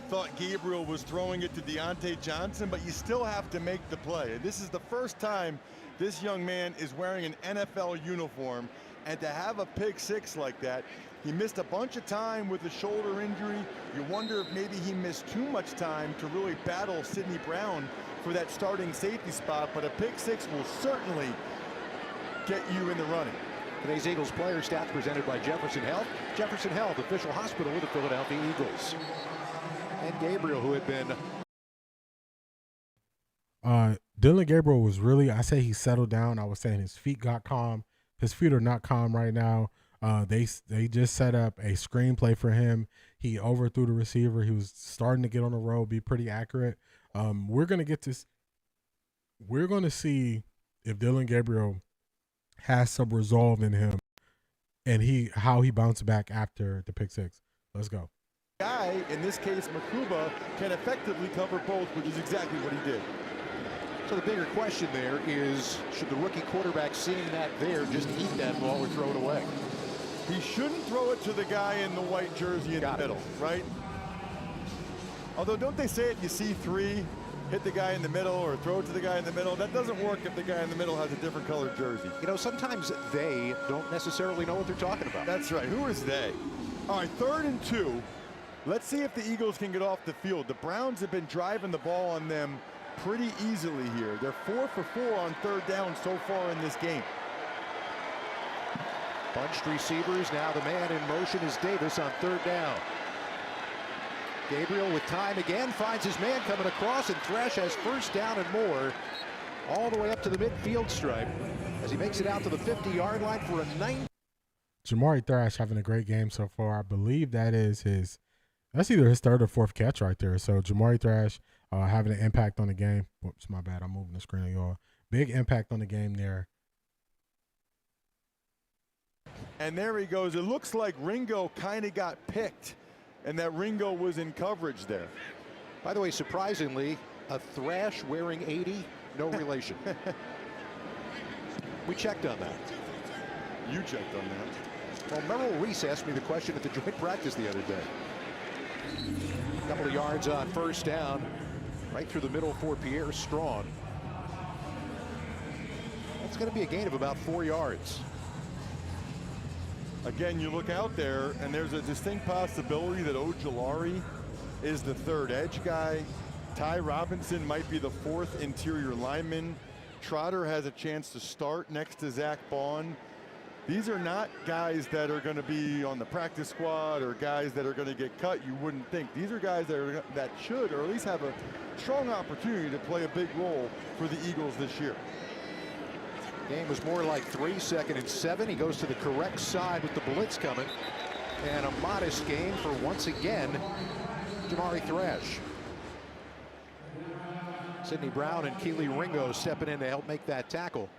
thought Gabriel was throwing it to Deontay Johnson, but you still have to make the play. And this is the first time this young man is wearing an NFL uniform, and to have a pick six like that, he missed a bunch of time with a shoulder injury. You wonder if maybe he missed too much time to really battle Sidney Brown for that starting safety spot, but a pick six will certainly get you in the running. Today's Eagles player stats presented by Jefferson Health. Jefferson Health, official hospital of the Philadelphia Eagles. And Gabriel, who had been... Dillon Gabriel was really, I say he settled down. I was saying his feet got calm. His feet are not calm right now. They just set up a screenplay for him. He overthrew the receiver. He was starting to get on the road, be pretty accurate. We're going to get this. We're going to see if Dillon Gabriel has some resolve in him and how he bounced back after the pick six. Let's go. Guy, in this case, Makuba, can effectively cover both, which is exactly what he did. So the bigger question there is, should the rookie quarterback seeing that there just eat that ball or throw it away? He shouldn't throw it to the guy in the white jersey in the middle, right? Although, don't they say if you see three, hit the guy in the middle or throw it to the guy in the middle? That doesn't work if the guy in the middle has a different colored jersey. You know, sometimes they don't necessarily know what they're talking about. That's right. Who is they? All right, 3rd and 2. Let's see if the Eagles can get off the field. The Browns have been driving the ball on them pretty easily here. They're 4 for 4 on 3rd down so far in this game. Bunched receivers. Now the man in motion is Davis on 3rd down. Gabriel with time again finds his man coming across, and Thresh has 1st down and more all the way up to the midfield stripe as he makes it out to the 50-yard line for a 9. Jamari Thrash having a great game so far. I believe that's either his 3rd or 4th catch right there. So Jamari Thrash having an impact on the game. Whoops, my bad. I'm moving the screen, y'all. Big impact on the game there. And there he goes. It looks like Ringo kind of got picked, and that Ringo was in coverage there. By the way, surprisingly, a Thrash wearing 80, no relation. We checked on that. You checked on that. Well, Merrill Reese asked me the question at the joint practice the other day. A couple of yards on 1st down, right through the middle for Pierre Strong. That's going to be a gain of about 4 yards. Again, you look out there, and there's a distinct possibility that Ojulari is the 3rd edge guy. Ty Robinson might be the 4th interior lineman. Trotter has a chance to start next to Zach Bond. These are not guys that are going to be on the practice squad or guys that are going to get cut, you wouldn't think. These are guys that should, or at least have a strong opportunity to play a big role for the Eagles this year. Game was more like 3, 2nd and 7. He goes to the correct side with the blitz coming. And a modest gain for, once again, Jamari Thrash. Sidney Brown and Keely Ringo stepping in to help make that tackle.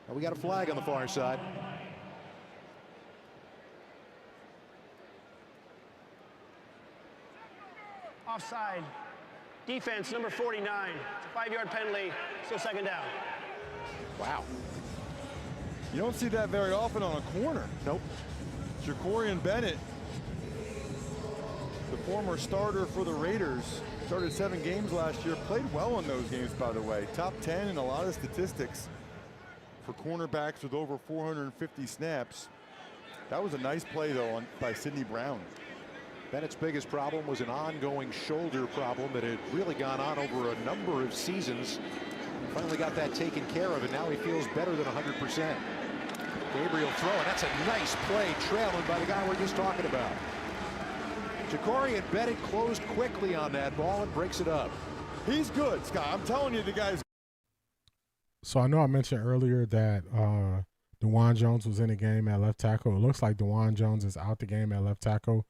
Well, we got a flag on the far side. Offside. Defense, number 49. 5-yard penalty. Still 2nd down. Wow. You don't see that very often on a corner. Nope. Jacorian Bennett, the former starter for the Raiders, started 7 games last year, played well in those games, by the way. Top 10 in a lot of statistics for cornerbacks with over 450 snaps. That was a nice play, though, by Sidney Brown. Bennett's biggest problem was an ongoing shoulder problem that had really gone on over a number of seasons. Finally got that taken care of, and now he feels better than 100%. Gabriel throwing. That's a nice play, trailing by the guy we're just talking about. Jacorian Bennett closed quickly on that ball and breaks it up. He's good, Scott. I'm telling you, the guy's. So I know I mentioned earlier that DeJuan Jones was in the game at left tackle. It looks like DeJuan Jones is out the game at left tackle.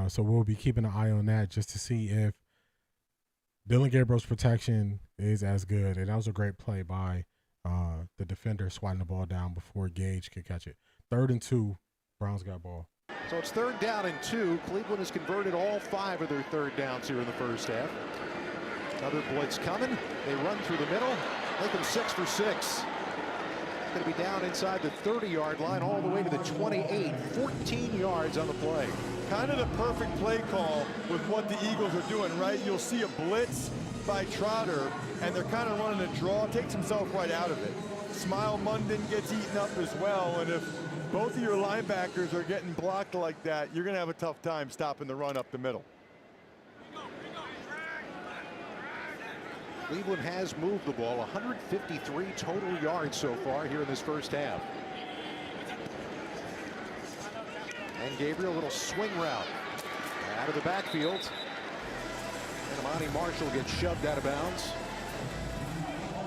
So we'll be keeping an eye on that just to see if Dillon Gabriel's protection is as good. And that was a great play by the defender swatting the ball down before Gage could catch it. 3rd and 2, Browns got ball. So it's 3rd down and 2. Cleveland has converted all 5 of their 3rd downs here in the first half. Another blitz coming. They run through the middle. Make them 6 for 6. Going to be down inside the 30-yard line all the way to the 28. 14 yards on the play. Kind of the perfect play call with what the Eagles are doing, right? You'll see a blitz by Trotter, and they're kind of running a draw. Takes himself right out of it. Smile Munden gets eaten up as well, and if both of your linebackers are getting blocked like that, you're going to have a tough time stopping the run up the middle. Cleveland has moved the ball 153 total yards so far here in this first half. And Gabriel, a little swing route out of the backfield. And Amani Marshall gets shoved out of bounds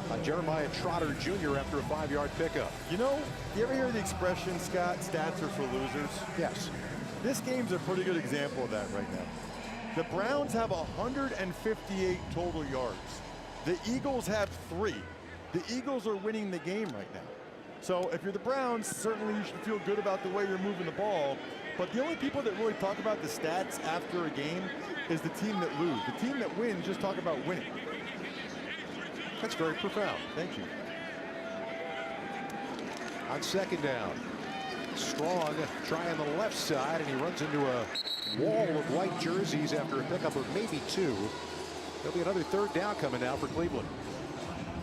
by Jeremiah Trotter Jr. after a 5-yard pickup. You know, you ever hear the expression, Scott, stats are for losers? Yes. This game's a pretty good example of that right now. The Browns have 158 total yards. The Eagles have 3. The Eagles are winning the game right now. So if you're the Browns, certainly you should feel good about the way you're moving the ball. But the only people that really talk about the stats after a game is the team that lose. The team that wins just talk about winning. That's very profound. Thank you. On 2nd down, Strong trying the left side, and he runs into a wall of white jerseys after a pickup of maybe 2. There'll be another 3rd down coming now for Cleveland.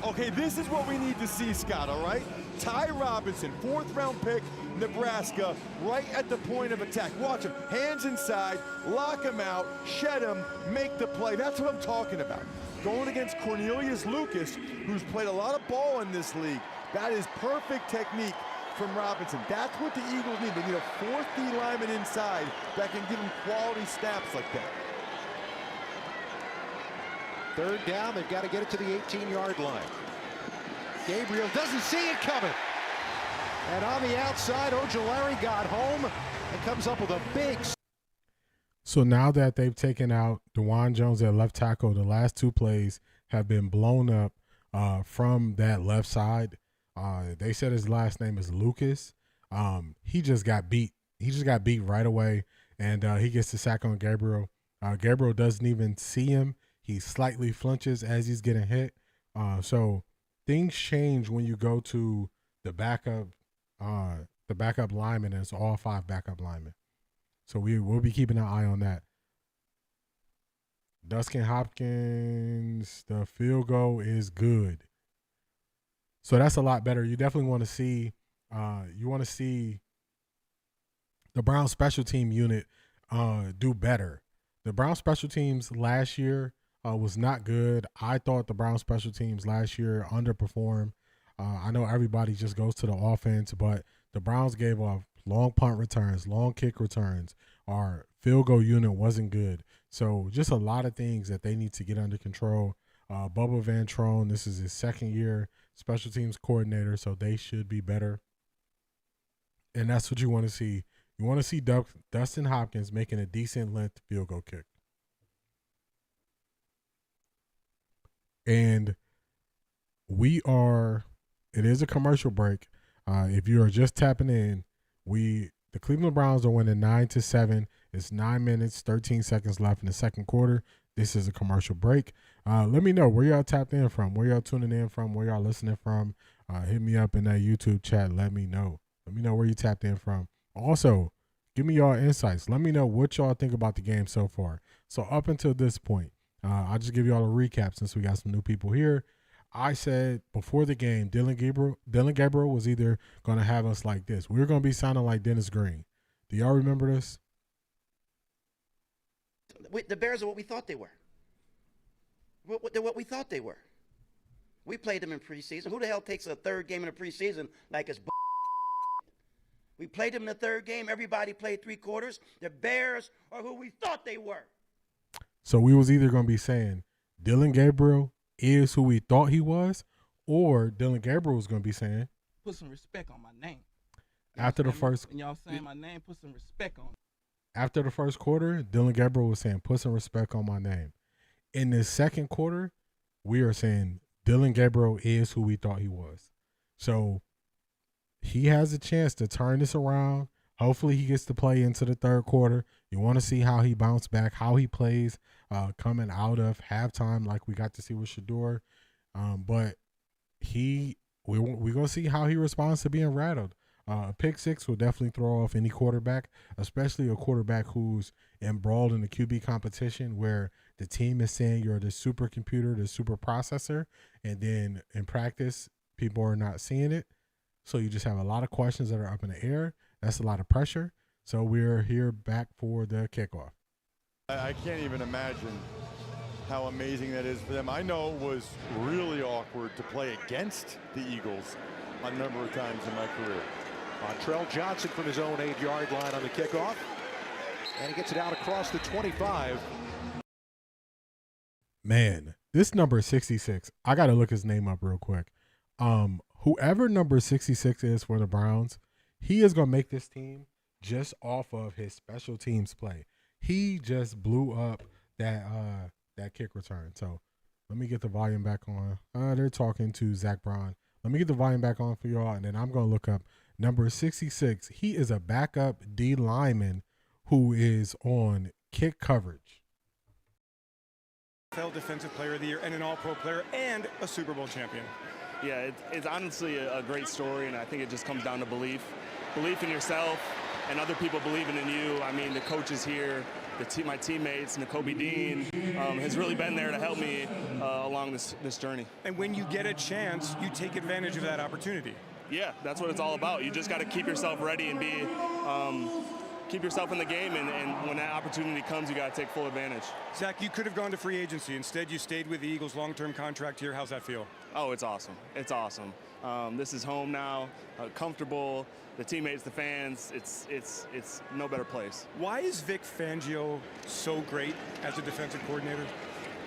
Okay, this is what we need to see, Scott, all right? Ty Robinson, 4th round pick, Nebraska, right at the point of attack. Watch him, hands inside, lock him out, shed him, make the play. That's what I'm talking about. Going against Cornelius Lucas, who's played a lot of ball in this league. That is perfect technique from Robinson. That's what the Eagles need. They need a 4th D lineman inside that can give them quality snaps like that. 3rd down, they've got to get it to the 18-yard line. Gabriel doesn't see it coming. And on the outside, Ojulari got home and comes up with a big. So now that they've taken out DeJuan Jones at left tackle, the last 2 plays have been blown up from that left side. They said his last name is Lucas. He just got beat. He just got beat right away, and he gets the sack on Gabriel. Gabriel doesn't even see him. He slightly flinches as he's getting hit. So things change when you go to the backup lineman, and it's all 5 backup linemen. So we'll be keeping an eye on that. Dustin Hopkins, the field goal is good. So that's a lot better. You definitely want to see the Browns special team unit do better. The Browns special teams last year was not good. I thought the Browns special teams last year underperformed. I know everybody just goes to the offense, but the Browns gave off long punt returns, long kick returns. Our field goal unit wasn't good. So just a lot of things that they need to get under control. Bubba Van Trone, this is his 2nd year special teams coordinator, so they should be better. And that's what you want to see. You want to see Dustin Hopkins making a decent length field goal kick. And it is a commercial break. If you are just tapping in, the Cleveland Browns are winning 9-7. It's 9 minutes, 13 seconds left in the 2nd quarter. This is a commercial break. Let me know where y'all tapped in from, where y'all tuning in from, where y'all listening from. Hit me up in that YouTube chat. Let me know. Let me know where you tapped in from. Also, give me y'all insights. Let me know what y'all think about the game so far. So up until this point, I'll just give y'all a recap since we got some new people here. I said before the game, Dillon Gabriel was either going to have us like this. We were going to be sounding like Dennis Green. Do y'all remember this? The Bears are what we thought they were. They're what we thought they were. We played them in preseason. Who the hell takes a 3rd game in a preseason like it's We played them in the 3rd game. Everybody played 3 quarters. The Bears are who we thought they were. So we was either going to be saying Dillon Gabriel is who we thought he was, or Dillon Gabriel was going to be saying, put some respect on my name. After the first, when y'all saying my name, put some respect on it. After the first quarter, Dillon Gabriel was saying, put some respect on my name. In the 2nd quarter, we are saying Dillon Gabriel is who we thought he was. So he has a chance to turn this around. Hopefully he gets to play into the third quarter. You want to see how he bounced back, how he plays coming out of halftime like we got to see with Shador. But we're going to see how he responds to being rattled. A pick six will definitely throw off any quarterback, especially a quarterback who's embroiled in the QB competition where the team is saying you're the supercomputer, the super processor, and then in practice, people are not seeing it. So you just have a lot of questions that are up in the air. That's a lot of pressure. So we're here back for the kickoff. I can't even imagine how amazing that is for them. I know it was really awkward to play against the Eagles a number of times in my career. Trell Johnson from his own 8-yard line on the kickoff. And he gets it out across the 25. Man, this number 66, I got to look his name up real quick. Whoever number 66 is for the Browns, he is going to make this team just off of his special teams play. He just blew up that kick return. So let me get the volume back on. They're talking to Zach Brown. Let me get the volume back on for y'all, and then I'm going to look up number 66. He is a backup D lineman who is on kick coverage. NFL Defensive Player of the Year and an All-Pro player and a Super Bowl champion. Yeah, it's honestly a great story, and I think it just comes down to belief in yourself and other people believing in you. I mean, the coaches here, my teammates, Nakobe Dean has really been there to help me along this journey. And when you get a chance, you take advantage of that opportunity. Yeah, that's what it's all about. You just got to keep yourself ready and be keep yourself in the game, and when that opportunity comes, you got to take full advantage. Zach, you could have gone to free agency. Instead, you stayed with the Eagles' long-term contract here. How's that feel? Oh, it's awesome. It's awesome. This is home now, comfortable. The teammates, the fans, it's no better place. Why is Vic Fangio so great as a defensive coordinator?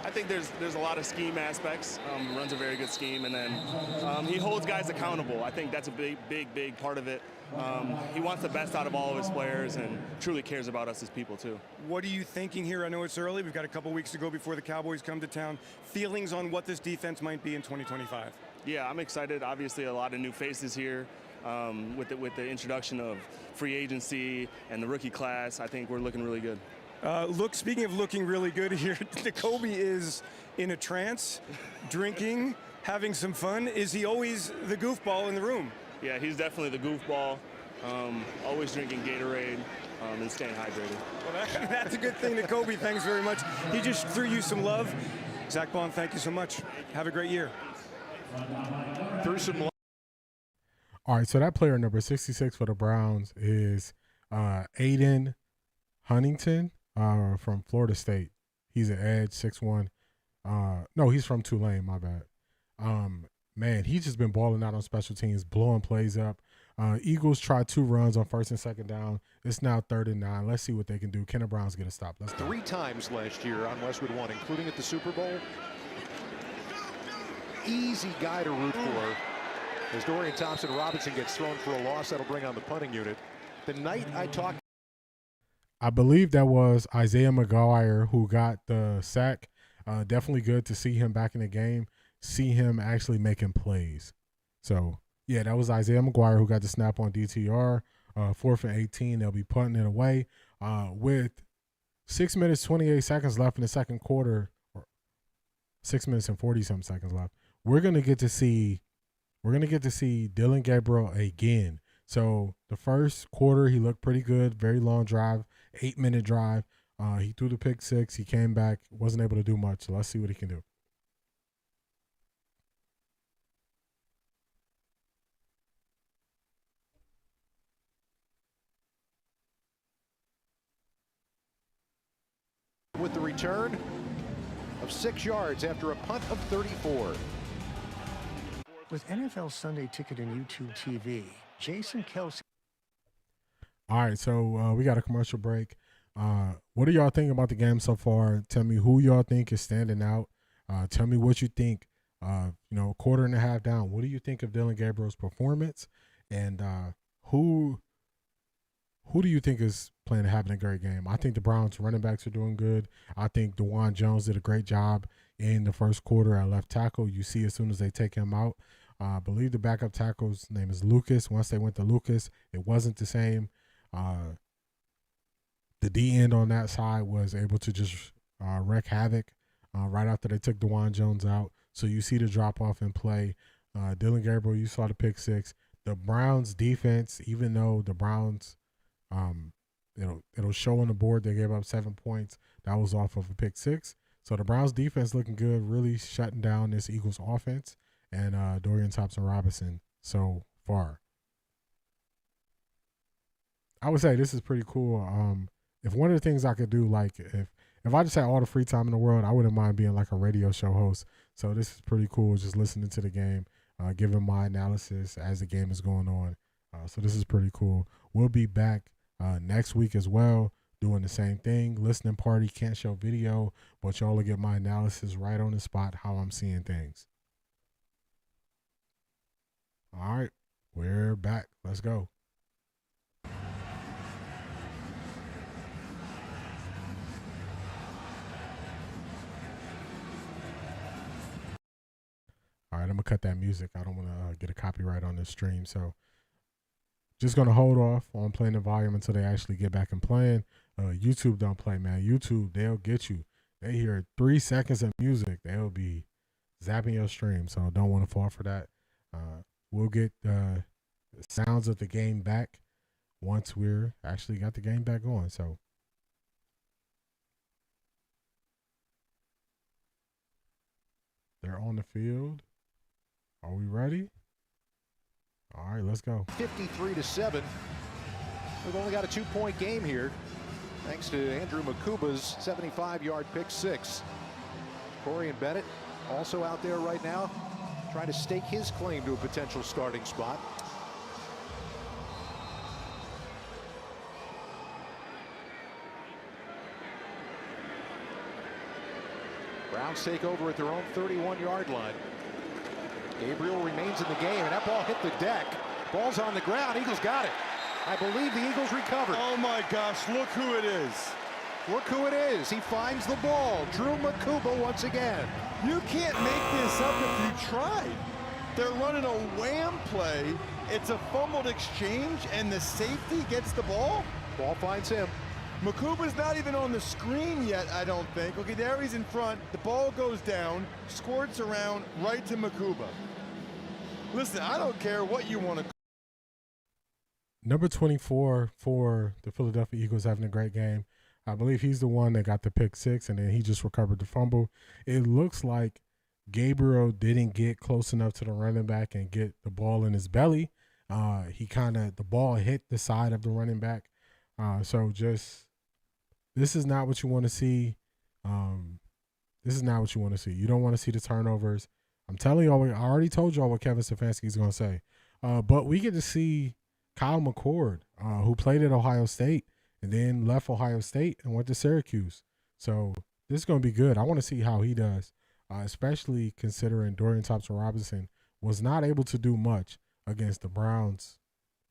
I think there's a lot of scheme aspects. Runs a very good scheme, and then he holds guys accountable. I think that's a big part of it. He wants the best out of all of his players and truly cares about us as people too. What are you thinking here? I know it's early. We've got a couple weeks to go before the Cowboys come to town. Feelings on what this defense might be in 2025? Yeah, I'm excited. Obviously, a lot of new faces here. With the introduction of free agency and the rookie class, I think we're looking really good. Speaking of looking really good here, Nakobe is in a trance, drinking, having some fun. Is he always the goofball in the room? Yeah, he's definitely the goofball. Always drinking Gatorade and staying hydrated. Well, that's a good thing, Nakobe. Thanks very much. He just threw you some love. Zach Bond, thank you so much. Have a great year. Threw some love. All right, so that player number 66 for the Browns is Aiden Huntington from Florida State. He's an edge, 6'1". No, he's from Tulane, my bad. Man, he's just been balling out on special teams, blowing plays up. Eagles tried 2 runs on 1st and 2nd down. It's now 3rd and 9. Let's see what they can do. Can the Browns get a stop? Let's go. 3 times last year on Westwood One, including at the Super Bowl. Easy guy to root for. As Dorian Thompson-Robinson gets thrown for a loss, that'll bring on the punting unit. The night I talked, I believe that was Isaiah McGuire who got the sack. Definitely good to see him back in the game, see him actually making plays. So, yeah, that was Isaiah McGuire who got the snap on DTR. 4th and 18, they'll be punting it away. With 6 minutes, 28 seconds left in the second quarter, or 6 minutes and 40-something seconds left, we're going to get to see Dillon Gabriel again. So the first quarter, he looked pretty good. Very long drive, 8-minute drive. He threw the pick 6. He came back, wasn't able to do much. So let's see what he can do. with the return of 6 yards after a punt of 34. With NFL Sunday Ticket and YouTube TV, Jason Kelce. All right, so we got a commercial break. What do y'all think about the game so far? Tell me who y'all think is standing out. Tell me what you think. Quarter and a half down. What do you think of Dillon Gabriel's performance? And who do you think is playing having a great game? I think the Browns running backs are doing good. I think DeJuan Jones did a great job in the first quarter at left tackle. You see as soon as they take him out. I believe the backup tackle's name is Lucas. Once they went to Lucas, it wasn't the same. The D end on that side was able to just wreak havoc right after they took DeJuan Jones out. So you see the drop off in play. Dillon Gabriel, you saw the pick six. The Browns defense, even though the Browns, it'll show on the board they gave up 7 points. That was off of a pick six. So the Browns defense looking good, really shutting down this Eagles offense and Dorian Thompson-Robinson so far. I would say this is pretty cool. If one of the things I could do, like if I just had all the free time in the world, I wouldn't mind being like a radio show host. So this is pretty cool, just listening to the game, giving my analysis as the game is going on. So this is pretty cool. We'll be back next week as well, doing the same thing. Listening party, can't show video, but y'all will get my analysis right on the spot, how I'm seeing things. All right, we're back. Let's go. All right, I'm going to cut that music. I don't want to get a copyright on this stream. So just going to hold off on playing the volume until they actually get back and playing. YouTube don't play, man. YouTube, they'll get you. They hear 3 seconds of music, they'll be zapping your stream. So don't want to fall for that. We'll get the sounds of the game back once we're actually got the game back going. So they're on the field. Are we ready? All right, let's go. 53-7. We've only got a 2-point game here, thanks to Andrew Makuba's 75-yard pick six. Corian Bennett also out there right now, trying to stake his claim to a potential starting spot. Browns take over at their own 31-yard line. Gabriel remains in the game, and that ball hit the deck. Ball's on the ground. Eagles got it. I believe the Eagles recovered. Oh my gosh, look who it is. Look who it is. He finds the ball. Drew Makuba once again. You can't make this up if you tried. They're running a wham play. It's a fumbled exchange, and the safety gets the ball. Ball finds him. Makuba's not even on the screen yet, I don't think. Okay, there he's in front. The ball goes down, squirts around right to Makuba. Listen, I don't care what you want to. Number 24 for the Philadelphia Eagles having a great game. I believe he's the one that got the pick six, and then he just recovered the fumble. It looks like Gabriel didn't get close enough to the running back and get the ball in his belly. The ball hit the side of the running back. So this is not what you want to see. This is not what you want to see. You don't want to see the turnovers. I'm telling y'all, I already told y'all what Kevin Stefanski is going to say. But we get to see Kyle McCord, who played at Ohio State and then left Ohio State and went to Syracuse. So this is going to be good. I want to see how he does, especially considering Dorian Thompson-Robinson was not able to do much against the Browns'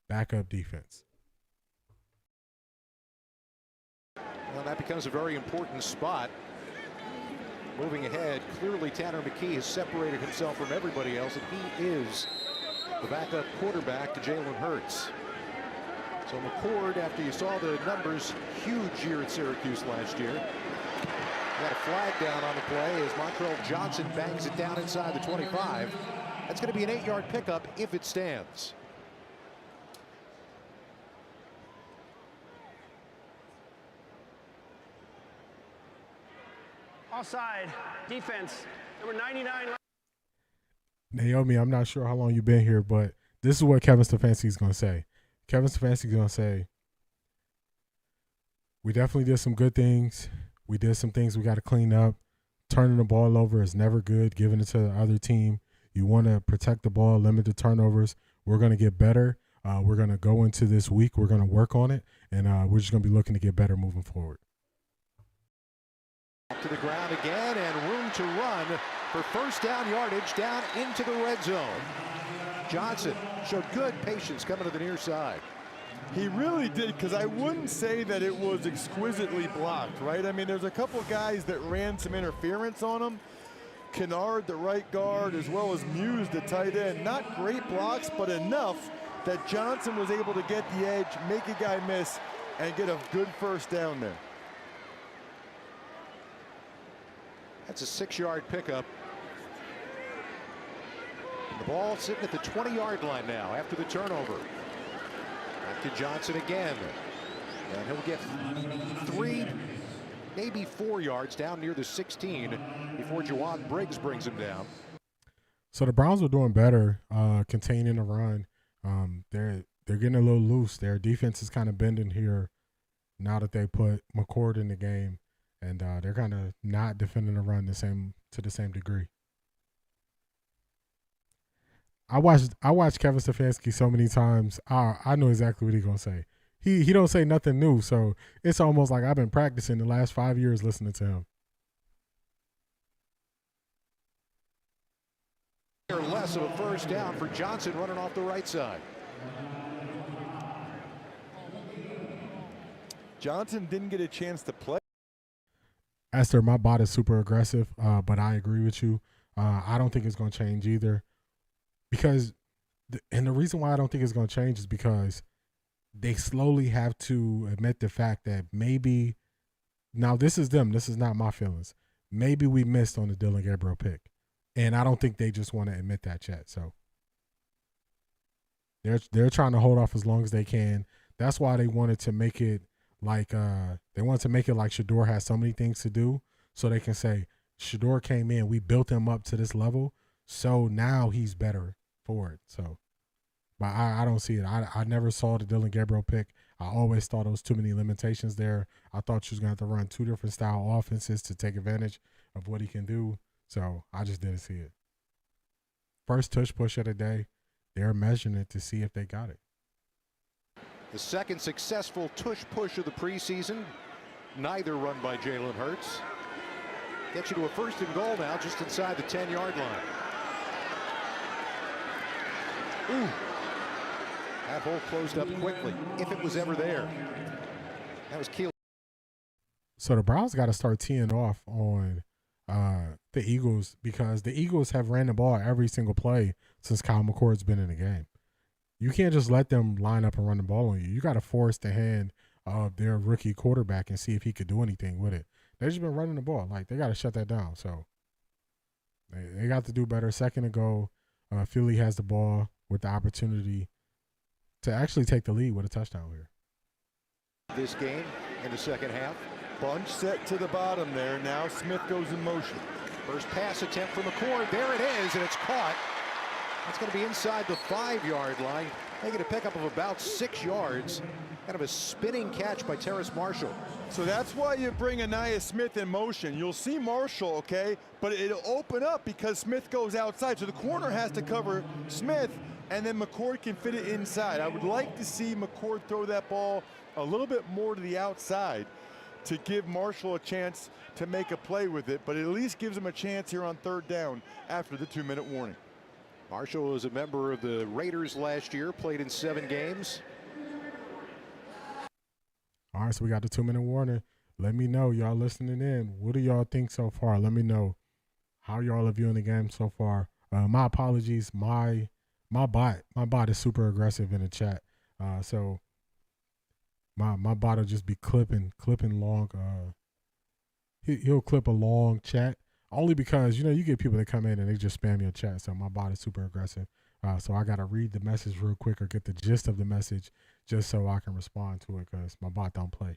backup defense. Well, that becomes a very important spot. Moving ahead, clearly Tanner McKee has separated himself from everybody else, and he is the backup quarterback to Jalen Hurts. So McCord, after you saw the numbers, huge year at Syracuse last year. Got a flag down on the play as Montrell Johnson bangs it down inside the 25. That's going to be an 8-yard pickup if it stands. Offside, defense, number 99. Naomi, I'm not sure how long you've been here, but this is what Kevin Stefanski is going to say. Kevin Stefanski is going to say, we definitely did some good things. We did some things we got to clean up. Turning the ball over is never good. Giving it to the other team. You want to protect the ball, limit the turnovers. We're going to get better. We're going to go into this week. We're going to work on it, and we're just going to be looking to get better moving forward. To the ground again, and room to run for first down yardage down into the red zone. Johnson showed good patience coming to the near side. He really did, because I wouldn't say that it was exquisitely blocked, right? I mean, there's a couple guys that ran some interference on him, Kennard, the right guard, as well as Muse, the tight end. Not great blocks, but enough that Johnson was able to get the edge, make a guy miss, and get a good first down there. That's a 6-yard pickup. And the ball sitting at the 20-yard line now after the turnover. Back to Johnson again. And he'll get 3, maybe 4 yards down near the 16 before Juwan Briggs brings him down. So the Browns were doing better containing the run. They're getting a little loose. Their defense is kind of bending here now that they put McCord in the game, and they're kind of not defending the run to the same degree. I watched Kevin Stefanski so many times. I know exactly what he's gonna say. He don't say nothing new, so it's almost like I've been practicing the last 5 years listening to him. Or less of a first down for Johnson running off the right side. Johnson didn't get a chance to play. Esther, my bot is super aggressive, but I agree with you. I don't think it's going to change either. Because, and the reason why I don't think it's going to change is because they slowly have to admit the fact that maybe, now this is them, this is not my feelings. Maybe we missed on the Dillon Gabriel pick. And I don't think they just want to admit that yet. So they're trying to hold off as long as they can. That's why they wanted to make it like Shedeur has so many things to do, so they can say Shedeur came in, we built him up to this level, so now he's better for it. So, but I don't see it. I never saw the Dillon Gabriel pick. I always thought there was too many limitations there. I thought she was going to have to run 2 different style offenses to take advantage of what he can do. So I just didn't see it. First tush push of the day. They're measuring it to see if they got it. The second successful tush push of the preseason. Neither run by Jalen Hurts. Gets you to a 1st and goal now, just inside the 10-yard line. Ooh. That hole closed up quickly, if it was ever there. That was key. So the Browns got to start teeing off on the Eagles, because the Eagles have ran the ball every single play since Kyle McCord's been in the game. You can't just let them line up and run the ball on you. You got to force the hand of their rookie quarterback and see if he could do anything with it. They've just been running the ball. Like, they got to shut that down. So they got to do better. 2nd and goal. Philly has the ball with the opportunity to actually take the lead with a touchdown here. This game in the second half. Bunch set to the bottom there. Now Smith goes in motion. First pass attempt from McCord. There it is, and it's caught. That's going to be inside the 5-yard line. Making a pickup of about 6 yards. Kind of a spinning catch by Terrace Marshall. So that's why you bring Anaya Smith in motion. You'll see Marshall, okay, but it'll open up because Smith goes outside. So the corner has to cover Smith, and then McCord can fit it inside. I would like to see McCord throw that ball a little bit more to the outside to give Marshall a chance to make a play with it, but it at least gives him a chance here on 3rd down after the 2-minute warning. Marshall was a member of the Raiders last year, played in 7 games. All right, so we got the 2-minute warning. Let me know, y'all listening in. What do y'all think so far? Let me know how y'all are viewing the game so far. My apologies. My bot is super aggressive in the chat. So my bot will just be clipping long. He'll clip a long chat only because, you know, you get people that come in and they just spam your chat. So my bot is super aggressive. So I got to read the message real quick or get the gist of the message just so I can respond to it, because my bot don't play.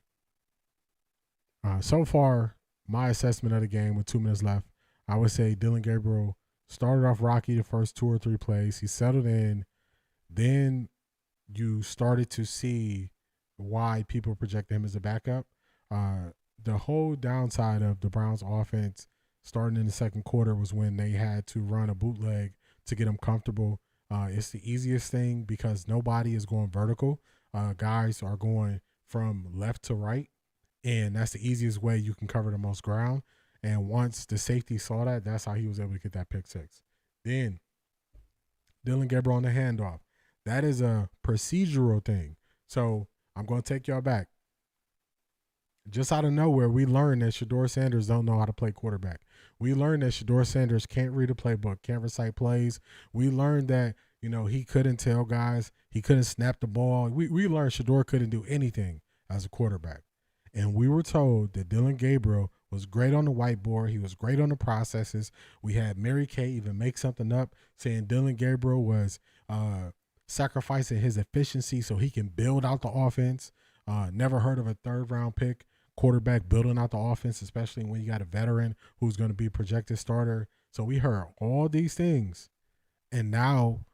So far, my assessment of the game with 2 minutes left, I would say Dillon Gabriel started off rocky the first 2 or 3 plays. He settled in. Then you started to see why people projected him as a backup. The whole downside of the Browns offense starting in the 2nd quarter was when they had to run a bootleg to get him comfortable. It's the easiest thing because nobody is going vertical. Guys are going from left to right, and that's the easiest way you can cover the most ground. And once the safety saw that, that's how he was able to get that pick 6. Then Dillon Gabriel on the handoff. That is a procedural thing. So I'm going to take y'all back. Just out of nowhere, we learned that Shedeur Sanders don't know how to play quarterback. We learned that Shedeur Sanders can't read a playbook, can't recite plays. We learned that, he couldn't tell guys, he couldn't snap the ball. We learned Shedeur couldn't do anything as a quarterback. And we were told that Dillon Gabriel was great on the whiteboard. He was great on the processes. We had Mary Kay even make something up saying Dillon Gabriel was sacrificing his efficiency so he can build out the offense. Never heard of a third-round pick quarterback building out the offense, especially when you got a veteran who's going to be a projected starter. So we heard all these things, and now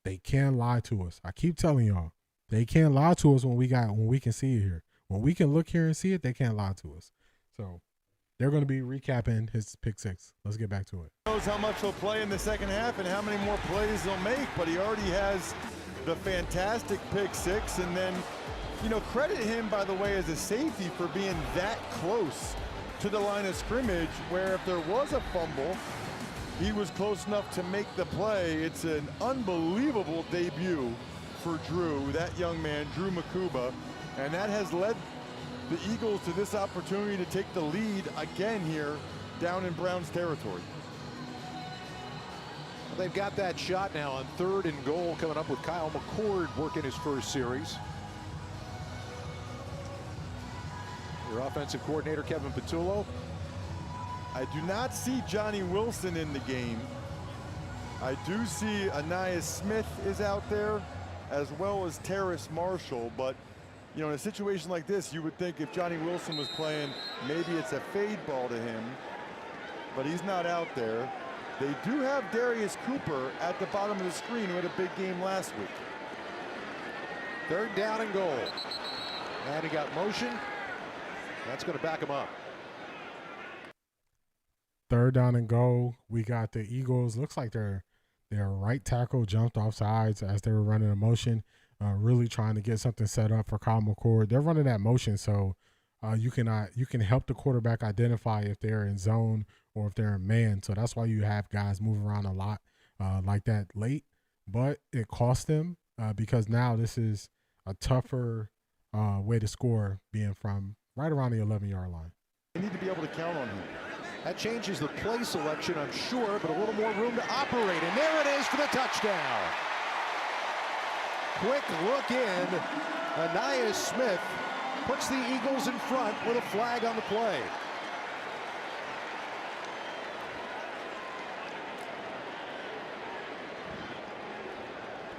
they can't lie to us. I keep telling y'all, they can't lie to us when we can see it here. When we can look here and see it, they can't lie to us. So they're going to be recapping his pick six. Let's get back to it. Knows how much he'll play in the second half and how many more plays he'll make, but he already has the fantastic pick six. And then, credit him, by the way, as a safety for being that close to the line of scrimmage, where if there was a fumble, he was close enough to make the play. It's an unbelievable debut for Drew, that young man, Drew Makuba, and that has led the Eagles to this opportunity to take the lead again here down in Browns territory. They've got that shot now on 3rd and goal, coming up with Kyle McCord working his first series. Your offensive coordinator, Kevin Patullo. I do not see Johnny Wilson in the game. I do see Anais Smith is out there, as well as Terrace Marshall, but in a situation like this, you would think if Johnny Wilson was playing, maybe it's a fade ball to him, but he's not out there. They do have Darius Cooper at the bottom of the screen, who had a big game last week. 3rd down and goal. And he got motion. That's going to back him up. 3rd down and goal. We got the Eagles. Looks like their right tackle jumped off sides as they were running a motion, really trying to get something set up for Kyle McCord. They're running that motion, so you can help the quarterback identify if they're in zone or if they're in man. So that's why you have guys move around a lot like that late. But it cost them because now this is a tougher way to score, being from right around the 11-yard line. They need to be able to count on him. That changes the play selection, I'm sure, but a little more room to operate. And there it is for the touchdown. Quick look in. Anais Smith puts the Eagles in front with a flag on the play.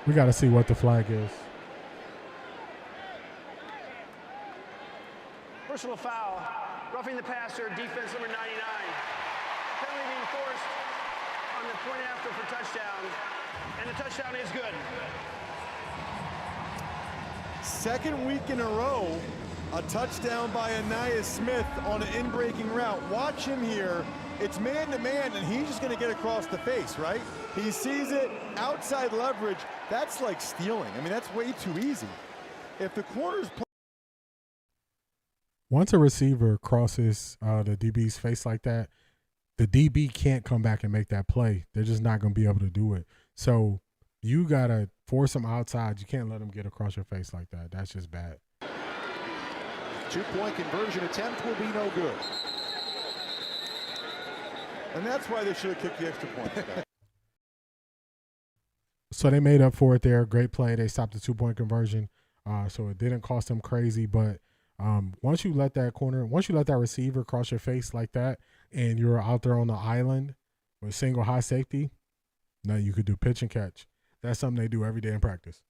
We got to see what the flag is. Personal foul, roughing the passer, defense number 99. Penalty being forced on the point after for touchdown, and the touchdown is good. Second week in a row, a touchdown by Anais Smith on an in-breaking route. Watch him here. It's man-to-man, and he's just going to get across the face, right? He sees it, outside leverage. That's like stealing. I mean, that's way too easy. If the corner's once a receiver crosses the DB's face like that, the DB can't come back and make that play. They're just not going to be able to do it. So you got to force them outside. You can't let them get across your face like that. That's just bad. 2-point conversion attempt will be no good. And that's why they should have kicked the extra point. So they made up for it there. Great play. They stopped the 2-point conversion. So it didn't cost them crazy, but once you let that receiver cross your face like that, and you're out there on the island with single high safety, now you could do pitch and catch. That's something they do every day in practice.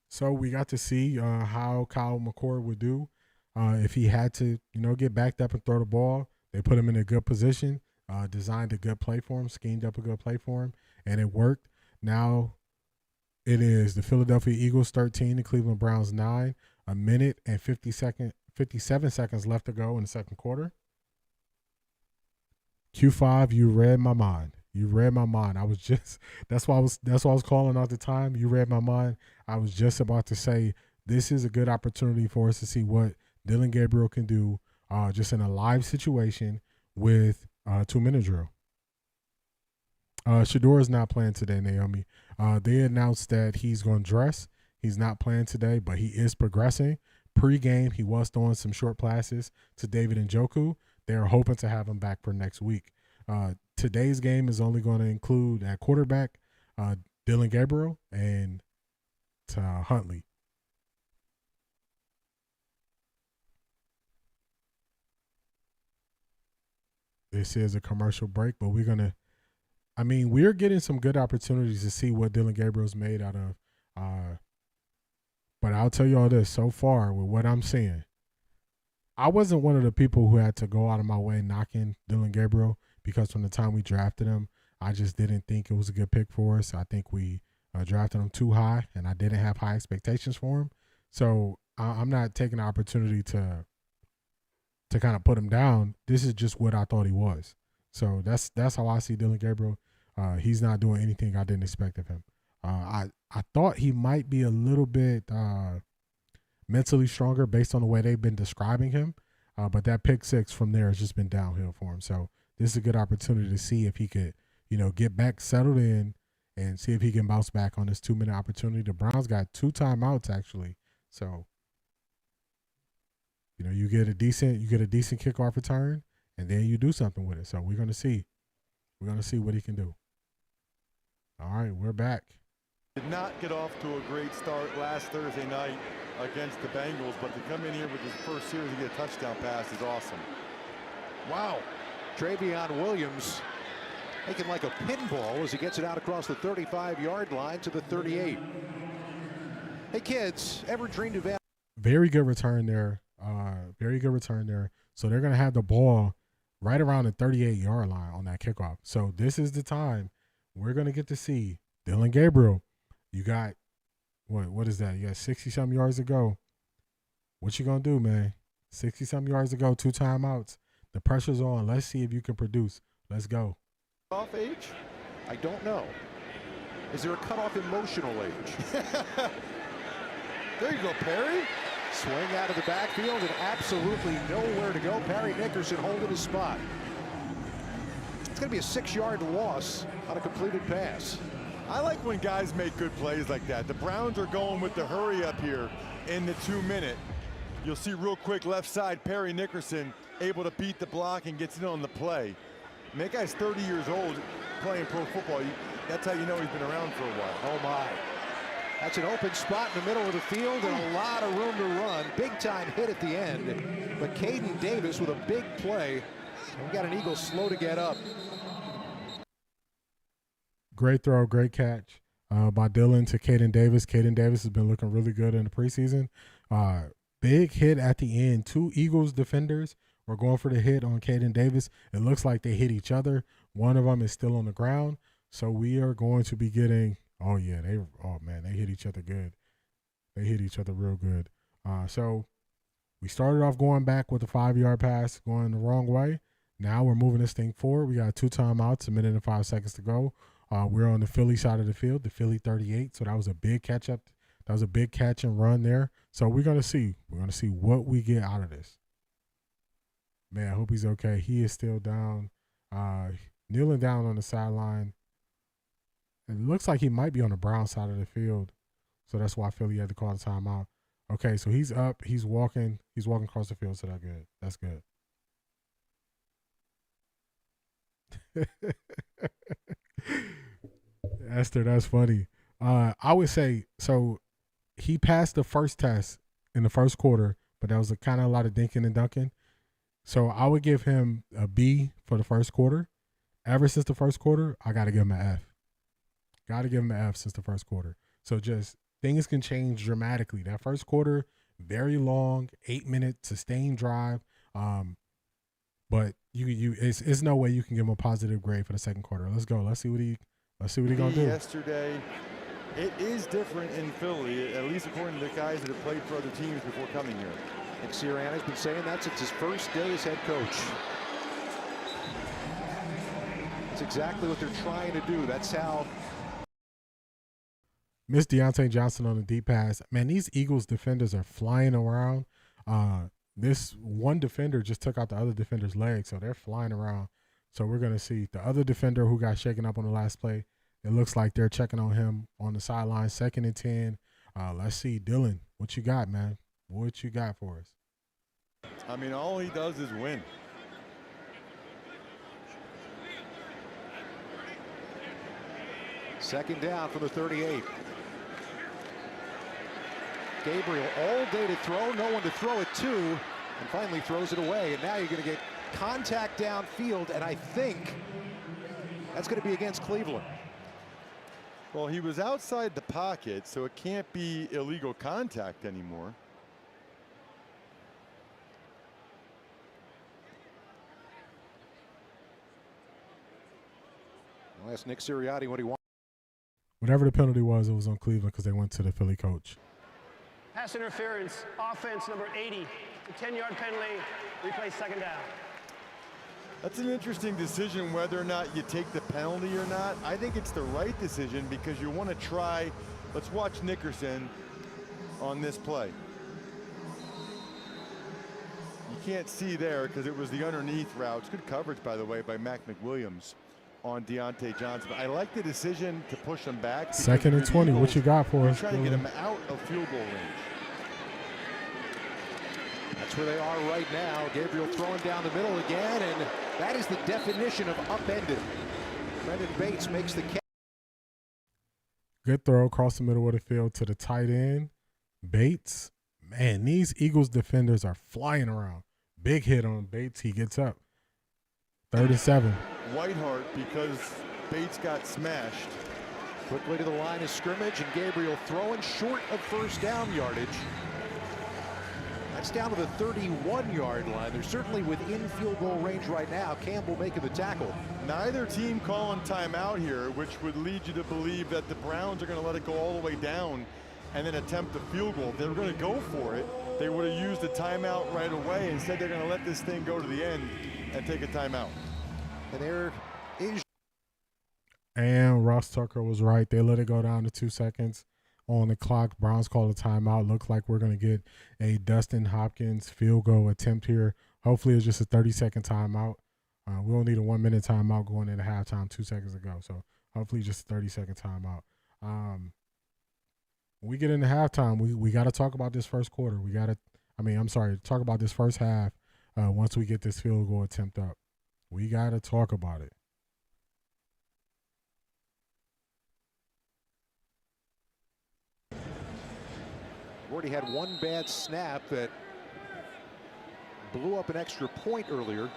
So we got to see how Kyle McCord would do if he had to, get backed up and throw the ball. They put him in a good position, designed a good play for him, schemed up a good play for him, and it worked. Now it is the Philadelphia Eagles 13, the Cleveland Browns 9, 1 minute and 57 seconds left to go in the second quarter. Q5, you read my mind. You read my mind. That's why I was calling out the time. You read my mind. I was just about to say this is a good opportunity for us to see what Dillon Gabriel can do just in a live situation with 2-minute drill. Shedeur is not playing today, Naomi. They announced that he's going to dress. He's not playing today, but he is progressing. Pre-game, he was throwing some short passes to David Njoku. they're hoping to have him back for next week. Today's game is only going to include at quarterback Dillon Gabriel and Huntley. This is a commercial break, but we're getting some good opportunities to see what Dillon Gabriel's made out of. But I'll tell you all this, so far with what I'm seeing, I wasn't one of the people who had to go out of my way knocking Dillon Gabriel, because from the time we drafted him, I just didn't think it was a good pick for us. I think we drafted him too high, and I didn't have high expectations for him. So I'm not taking the opportunity to kind of put him down. This is just what I thought he was. So that's how I see Dillon Gabriel. He's not doing anything I didn't expect of him. I thought he might be a little bit mentally stronger based on the way they've been describing him. But that pick six from there has just been downhill for him. So this is a good opportunity to see if he could, get back settled in and see if he can bounce back on this 2-minute opportunity. The Browns got 2 timeouts actually. So, you get a decent kickoff return, and then you do something with it. So we're gonna see. We're gonna see what he can do. All right, we're back. Did not get off to a great start last Thursday night against the Bengals, but to come in here with his first series and get a touchdown pass is awesome. Wow. Travion Williams making like a pinball as he gets it out across the 35-yard line to the 38. Hey, kids, ever dreamed of that? Very good return there. So they're going to have the ball right around the 38-yard line on that kickoff. So this is the time we're going to get to see Dillon Gabriel. You got, what is that? You got 60-something yards to go. What you going to do, man? 60-something yards to go, 2 timeouts. The pressure's on. Let's see if you can produce. Let's go. Off age? I don't know. Is there a cutoff emotional age? There you go, Perry. Swing out of the backfield and absolutely nowhere to go. Perry Nickerson holding his spot. It's going to be a 6-yard loss on a completed pass. I like when guys make good plays like that. The Browns are going with the hurry up here in the 2-minute. You'll see real quick left side, Perry Nickerson able to beat the block and gets in on the play. And that guy's 30 years old playing pro football. That's how you know he's been around for a while. Oh my. That's an open spot in the middle of the field and a lot of room to run. Big time hit at the end. But Caden Davis with a big play. We got an Eagle slow to get up. Great throw, great catch by Dillon to Caden Davis. Caden Davis has been looking really good in the preseason. Big hit at the end. 2 Eagles defenders were going for the hit on Caden Davis. It looks like they hit each other. One of them is still on the ground. So we are going to be getting, they hit each other good. They hit each other real good. So we started off going back with a 5-yard pass, going the wrong way. Now we're moving this thing forward. We got 2 timeouts, 1 minute and 5 seconds to go. We're on the Philly side of the field, the Philly 38. So that was a big catch up. That was a big catch and run there. So we're going to see. We're going to see what we get out of this. Man, I hope he's okay. He is still down, kneeling down on the sideline. It looks like he might be on the Brown side of the field. So that's why Philly had to call the timeout. Okay, so he's up. He's walking across the field. So that's good. That's good. Esther, that's funny. I would say, so he passed the first test in the first quarter, but that was kind of a lot of dinking and dunking. So I would give him a B for the first quarter. Ever since the first quarter, I got to give him an F. Got to give him an F since the first quarter. So just things can change dramatically. That first quarter, very long, 8-minute sustained drive. But it's no way you can give him a positive grade for the second quarter. Let's go. Let's see what he gonna do. Yesterday, it is different in Philly, at least according to the guys that have played for other teams before coming here. And Sirianni's been saying that since his first day as head coach. That's exactly what they're trying to do. That's how. Miss Deontay Johnson on the deep pass. Man, these Eagles defenders are flying around. This one defender just took out the other defender's leg, so they're flying around. So we're going to see the other defender who got shaken up on the last play. It looks like they're checking on him on the sideline, 2nd and 10. Let's see, Dillon, what you got, man? What you got for us? I mean, all he does is win. Second down from the 38. Gabriel all day to throw, no one to throw it to, and finally throws it away. And now you're going to get contact downfield, and I think that's going to be against Cleveland. Well, he was outside the pocket, so it can't be illegal contact anymore. I'll ask Nick Sirianni what he wants. Whatever the penalty was, it was on Cleveland because they went to the Philly coach. Pass interference, offense number 80. It's a 10-yard penalty, replay second down. That's an interesting decision whether or not you take the penalty or not. I think it's the right decision because you want to try. Let's watch Nickerson on this play. You can't see there because it was the underneath route. It's good coverage, by the way, by Mac McWilliams on Deontay Johnson. I like the decision to push him back. Second and 20. What you got for us? Trying to get him out of field goal range. That's where they are right now. Gabriel throwing down the middle again, and that is the definition of upended. Brendan Bates makes the catch. Good throw across the middle of the field to the tight end. Bates. Man, these Eagles defenders are flying around. Big hit on Bates. He gets up. 3rd and 7. Whitehart because Bates got smashed. Quickly to the line of scrimmage, and Gabriel throwing short of first down yardage. That's down to the 31-yard line. They're certainly within field goal range right now. Campbell making the tackle. Neither team calling timeout here, which would lead you to believe that the Browns are going to let it go all the way down and then attempt the field goal. If they were going to go for it, they would have used a timeout right away. Instead, they're going to let this thing go to the end and take a timeout. And there is. And Ross Tucker was right. They let it go down to 2 seconds on the clock. Browns call a timeout. Looks like we're going to get a Dustin Hopkins field goal attempt here. Hopefully it's just a 30-second timeout. We don't need a 1-minute timeout going into halftime 2 seconds ago. So hopefully just a 30-second timeout. When we get into halftime, we got to talk about this first quarter. Talk about this first half once we get this field goal attempt up. We got to talk about it. Already had one bad snap that blew up an extra point earlier.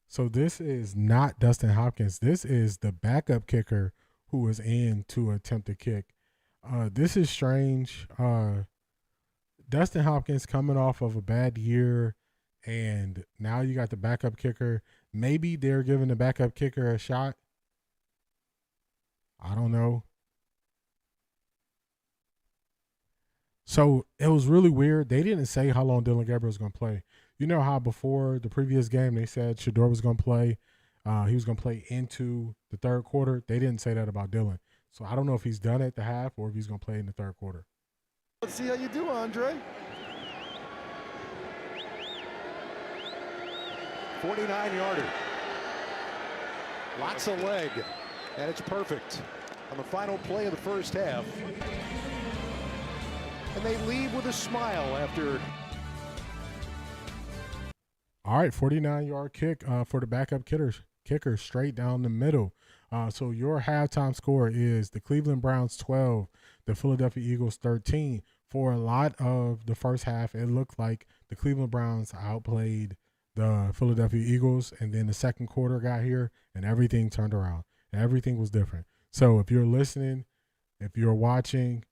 So this is not Dustin Hopkins. This is the backup kicker who was in to attempt to kick. This is strange. Dustin Hopkins coming off of a bad year, and now you got the backup kicker. Maybe they're giving the backup kicker a shot. I don't know. So it was really weird. They didn't say how long Dillon Gabriel was going to play. You know how before the previous game they said Shedeur was going to play. He was going to play into the third quarter. They didn't say that about Dillon. So I don't know if he's done at the half or if he's going to play in the third quarter. Let's see how you do, Andre. 49-yarder. Lots of leg, and it's perfect on the final play of the first half. And they leave with a smile after. All right, 49-yard kick for the backup kicker straight down the middle. So your halftime score is the Cleveland Browns 12, the Philadelphia Eagles 13. For a lot of the first half, it looked like the Cleveland Browns outplayed the Philadelphia Eagles, and then the second quarter got here, and everything turned around. And everything was different. So if you're listening, if you're watching,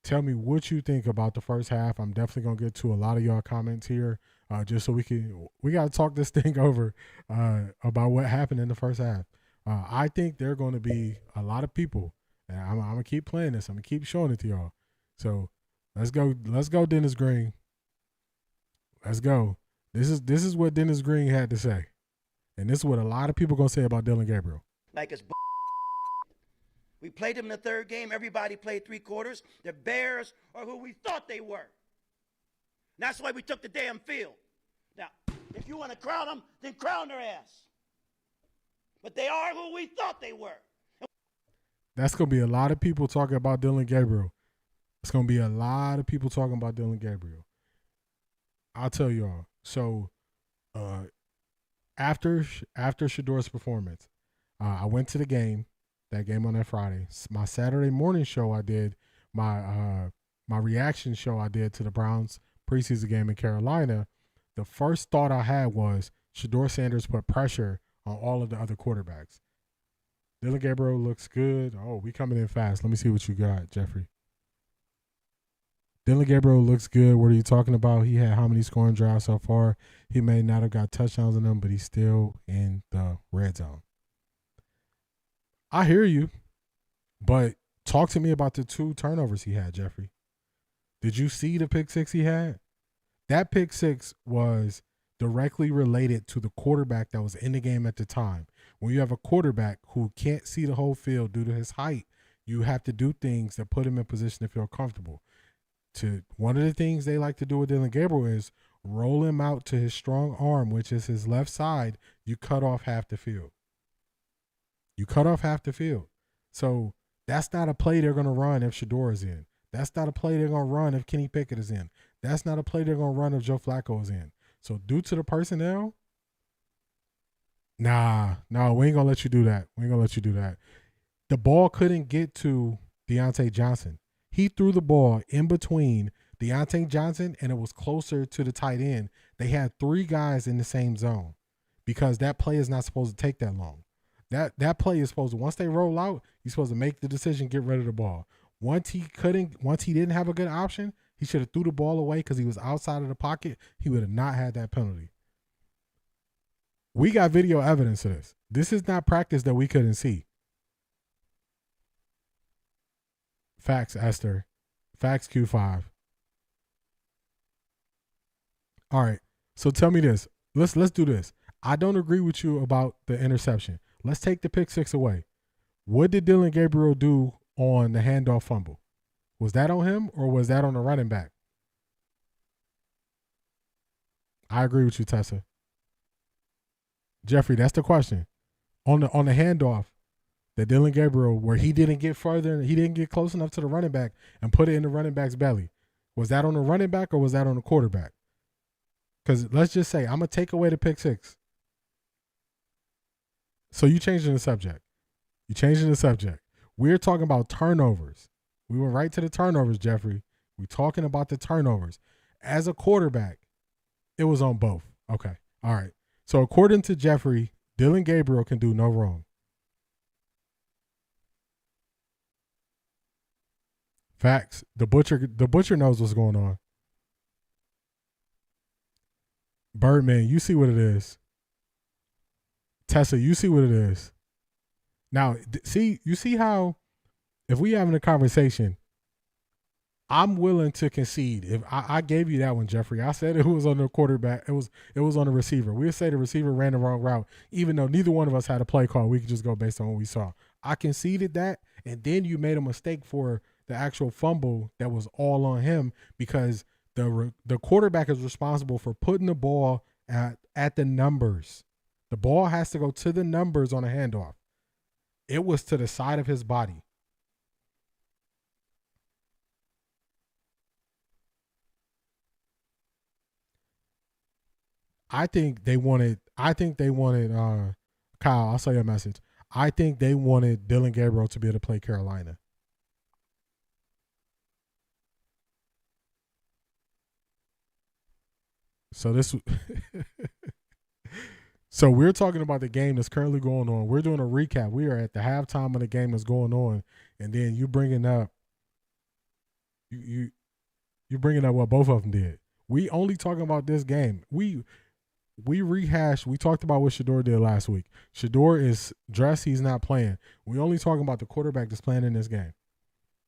tell me what you think about the first half. I'm definitely going to get to a lot of y'all comments here just so we got to talk this thing over about what happened in the first half. I think there are going to be a lot of people, and I'm going to keep playing this. I'm going to keep showing it to y'all. So let's go, Dennis Green. Let's go. This is what Dennis Green had to say. And this is what a lot of people are going to say about Dillon Gabriel. Like it's we played them in the third game. Everybody played 3 quarters. The Bears are who we thought they were. And that's why we took the damn field. Now, if you want to crown them, then crown their ass. But they are who we thought they were. That's going to be a lot of people talking about Dillon Gabriel. It's going to be a lot of people talking about Dillon Gabriel. I'll tell y'all. So, after Shedeur's performance, I went to the game. that game on that Friday. My Saturday morning show I did, my reaction show I did to the Browns preseason game in Carolina, the first thought I had was Shedeur Sanders put pressure on all of the other quarterbacks. Dillon Gabriel looks good. Oh, we coming in fast. Let me see what you got, Jeffrey. Dillon Gabriel looks good. What are you talking about? He had how many scoring drives so far? He may not have got touchdowns in them, but he's still in the red zone. I hear you, but talk to me about the 2 turnovers he had, Jeffrey. Did you see the pick 6 he had? That pick 6 was directly related to the quarterback that was in the game at the time. When you have a quarterback who can't see the whole field due to his height, you have to do things that put him in position to feel comfortable. One of the things they like to do with Dillon Gabriel is roll him out to his strong arm, which is his left side. You cut off half the field. So that's not a play they're going to run if Shedeur is in. That's not a play they're going to run if Kenny Pickett is in. That's not a play they're going to run if Joe Flacco is in. So due to the personnel, we ain't going to let you do that. The ball couldn't get to Deontay Johnson. He threw the ball in between Deontay Johnson and it was closer to the tight end. They had 3 guys in the same zone because that play is not supposed to take that long. That play is supposed to, once they roll out, you're supposed to make the decision, get rid of the ball. Once he didn't have a good option, he should have threw the ball away because he was outside of the pocket. He would have not had that penalty. We got video evidence of this. This is not practice that we couldn't see. Facts, Esther. Facts, Q5. All right. So tell me this. Let's do this. I don't agree with you about the interception. Let's take the pick 6 away. What did Dillon Gabriel do on the handoff fumble? Was that on him or was that on the running back? I agree with you, Tessa. Jeffrey, that's the question. On the handoff, that Dillon Gabriel, where he didn't get further, he didn't get close enough to the running back and put it in the running back's belly. Was that on the running back or was that on the quarterback? Because let's just say, I'm going to take away the pick 6. So you changing the subject. We're talking about turnovers. We went right to the turnovers, Jeffrey. We're talking about the turnovers. As a quarterback, it was on both. Okay. All right. So according to Jeffrey, Dillon Gabriel can do no wrong. Facts. The butcher knows what's going on. Birdman, you see what it is. Tessa, you see what it is. Now, you see how if we having a conversation, I'm willing to concede. If I gave you that one, Jeffrey, I said it was on the quarterback. It was on the receiver. We'll say the receiver ran the wrong route, even though neither one of us had a play call. We could just go based on what we saw. I conceded that, and then you made a mistake for the actual fumble that was all on him because the quarterback is responsible for putting the ball at the numbers. The ball has to go to the numbers on a handoff. It was to the side of his body. I think they wanted Kyle, I'll saw your message. I think they wanted Dillon Gabriel to be able to play Carolina. So we're talking about the game that's currently going on. We're doing a recap. We are at the halftime of the game that's going on, and then you bringing up you bringing up what both of them did. We only talking about this game. We rehashed. We talked about what Shedeur did last week. Shedeur is dressed. He's not playing. We only talking about the quarterback that's playing in this game.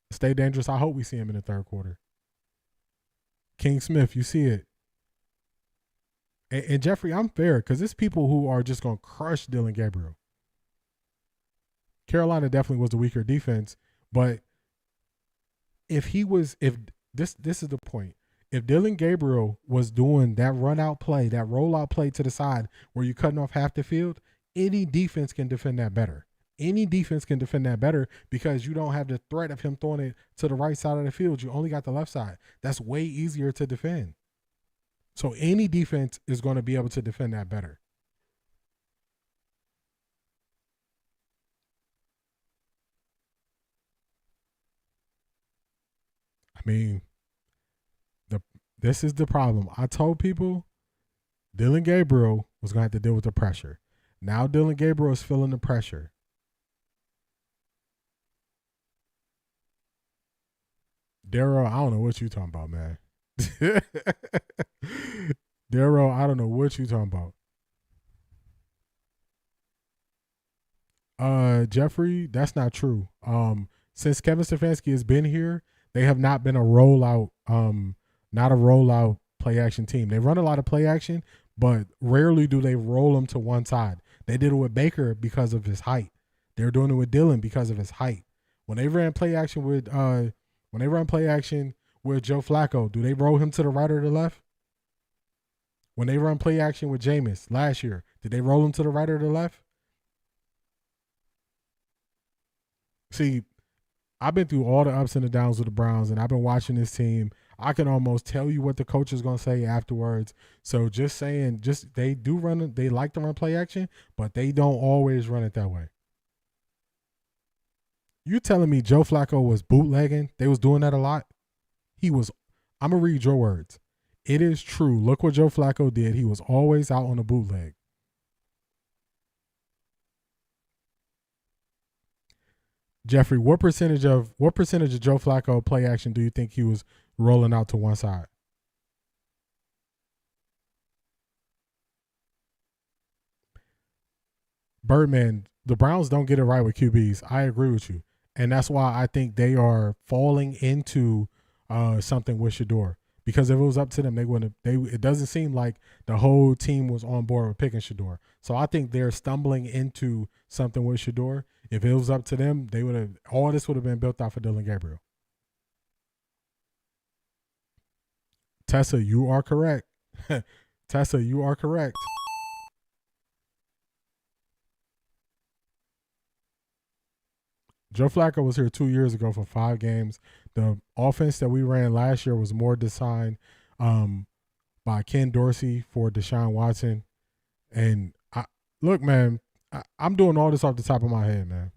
Stay dangerous. I hope we see him in the third quarter. King Smith, you see it. And Jeffrey, I'm fair because it's people who are just going to crush Dillon Gabriel. Carolina definitely was the weaker defense, but if this is the point. If Dillon Gabriel was doing that run-out play, that rollout play to the side where you're cutting off half the field, any defense can defend that better. Any defense can defend that better because you don't have the threat of him throwing it to the right side of the field. You only got the left side. That's way easier to defend. So any defense is going to be able to defend that better. I mean, this is the problem. I told people Dillon Gabriel was going to have to deal with the pressure. Now Dillon Gabriel is feeling the pressure. Darryl, I don't know what you talking about, man. Darryl, I don't know what you talking about. Jeffrey, that's not true. Since Kevin Stefanski has been here, they have not been a rollout, not a rollout play action team. They run a lot of play action, but rarely do they roll them to one side. They did it with Baker because of his height. They're doing it with Dillon because of his height. When they ran play action with Joe Flacco, do they roll him to the right or the left? When they run play action with Jameis last year, did they roll him to the right or the left? See, I've been through all the ups and the downs with the Browns, and I've been watching this team. I can almost tell you what the coach is going to say afterwards. So just saying, they like to run play action, but they don't always run it that way. You telling me Joe Flacco was bootlegging? They was doing that a lot? I'm going to read your words. It is true. Look what Joe Flacco did. He was always out on a bootleg. Jeffrey, what percentage of Joe Flacco play action do you think he was rolling out to one side? Birdman, the Browns don't get it right with QBs. I agree with you. And that's why I think they are falling into something with Shador. Because if it was up to them, they wouldn't. It doesn't seem like the whole team was on board with picking Shador. So I think they're stumbling into something with Shador. If it was up to them, they would have. All this would have been built out for Dillon Gabriel. Tessa, you are correct. Tessa, you are correct. Joe Flacco was here 2 years ago for 5 games. The offense that we ran last year was more designed by Ken Dorsey for Deshaun Watson. And look, man, I'm doing all this off the top of my head, man.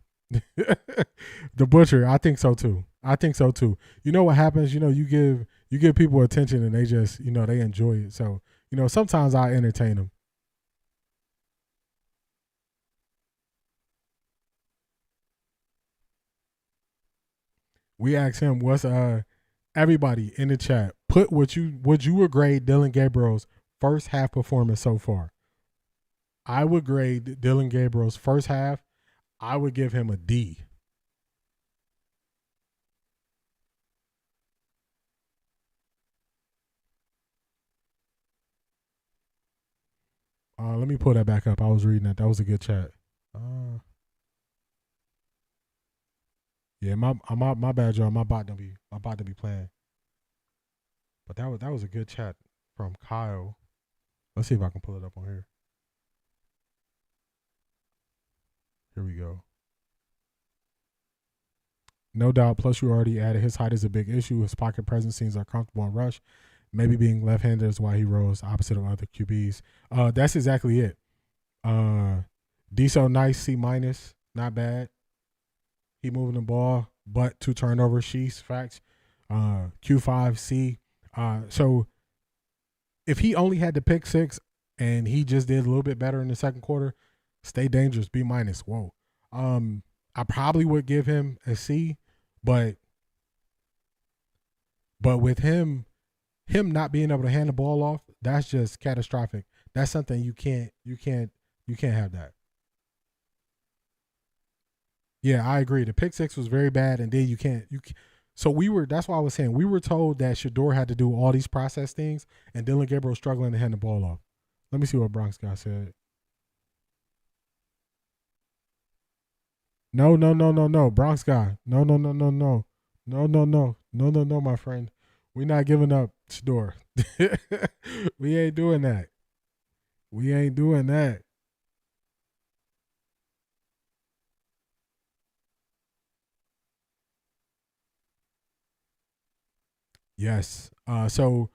The Butcher, I think so too. You know what happens? You give people attention and they just, they enjoy it. So, sometimes I entertain them. We asked him, what's everybody in the chat, would you grade Dillon Gabriel's first half performance so far? I would grade Dillon Gabriel's first half. I would give him a D. Let me pull that back up. I was reading that. That was a good chat. Yeah, my bad, y'all. My bot to be playing. But that was a good chat from Kyle. Let's see if I can pull it up on here. Here we go. No doubt. Plus, you already added his height is a big issue. His pocket presence seems uncomfortable on rush. Maybe being left-handed is why he rolls opposite of other QBs. That's exactly it. D so nice, C-, not bad. He moving the ball, but 2 turnovers. She's facts. Q5, C. So if he only had the pick 6 and he just did a little bit better in the second quarter, stay dangerous, B-. Whoa. I probably would give him a C, but with him not being able to hand the ball off, that's just catastrophic. That's something you can't have that. Yeah, I agree. The pick 6 was very bad, and then you can't. So that's why I was saying we were told that Shador had to do all these process things, and Dillon Gabriel struggling to hand the ball off. Let me see what Bronx guy said. No, Bronx guy. No, my friend. We're not giving up Shador. We ain't doing that. Yes. So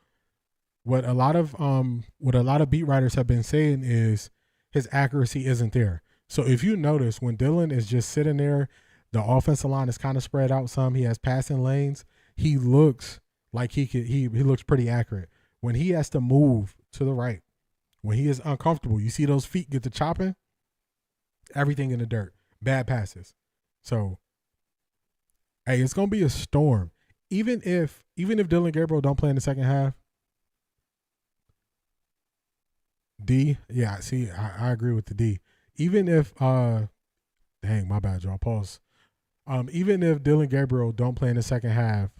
what a lot of beat writers have been saying is his accuracy isn't there. So if you notice, when Dillon is just sitting there, the offensive line is kind of spread out some. He has passing lanes. he looks like he looks pretty accurate. When he has to move to the right, when he is uncomfortable, you see those feet get to chopping, everything in the dirt, bad passes. So, hey, it's gonna be a storm. Even if Dillon Gabriel don't play in the second half, D, yeah, see, I agree with the D. Even if dang, my bad, y'all. Pause. Even if Dillon Gabriel don't play in the second half,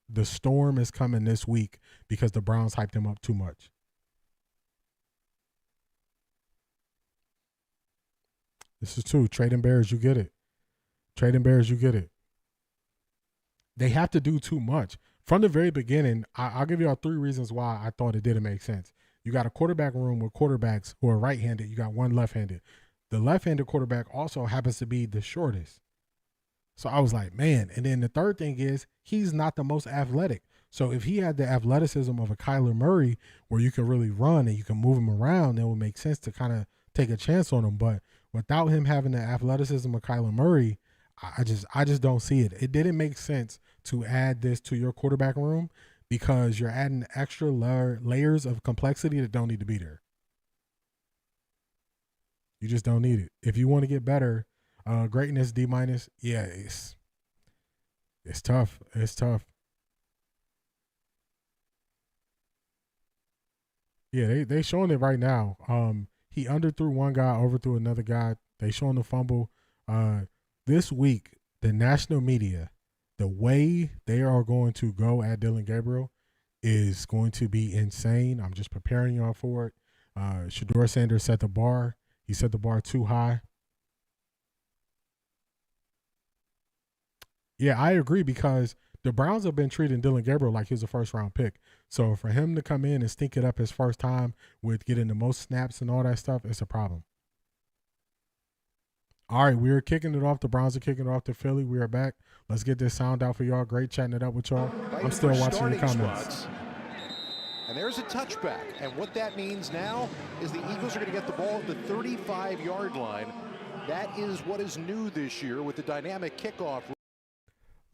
the storm is coming this week because the Browns hyped him up too much. This is true. Trading Bears, you get it. Trading Bears, you get it. They have to do too much. From the very beginning, I'll give you all 3 reasons why I thought it didn't make sense. You got a quarterback room with quarterbacks who are right-handed. You got one left-handed. The left-handed quarterback also happens to be the shortest. So I was like, man. And then the third thing is he's not the most athletic. So if he had the athleticism of a Kyler Murray where you can really run and you can move him around, that would make sense to kind of take a chance on him. But without him having the athleticism of Kyler Murray, I just don't see it. It didn't make sense to add this to your quarterback room because you're adding extra layers of complexity that don't need to be there. You just don't need it. If you want to get better, greatness D-, yeah, it's tough. It's tough. Yeah, they showing it right now. He underthrew one guy, overthrew another guy. They showing the fumble. This week, the national media, the way they are going to go at Dillon Gabriel is going to be insane. I'm just preparing y'all for it. Shedeur Sanders set the bar. He set the bar too high. Yeah, I agree because the Browns have been treating Dillon Gabriel like he was a first-round pick. So for him to come in and stink it up his first time with getting the most snaps and all that stuff, it's a problem. All right, we're kicking it off. The Browns are kicking it off to Philly. We are back. Let's get this sound out for y'all. Great chatting it up with y'all. I'm still watching your comments. Spots. And there's a touchback. And what that means now is the Eagles are going to get the ball at the 35-yard line. That is what is new this year with the dynamic kickoff.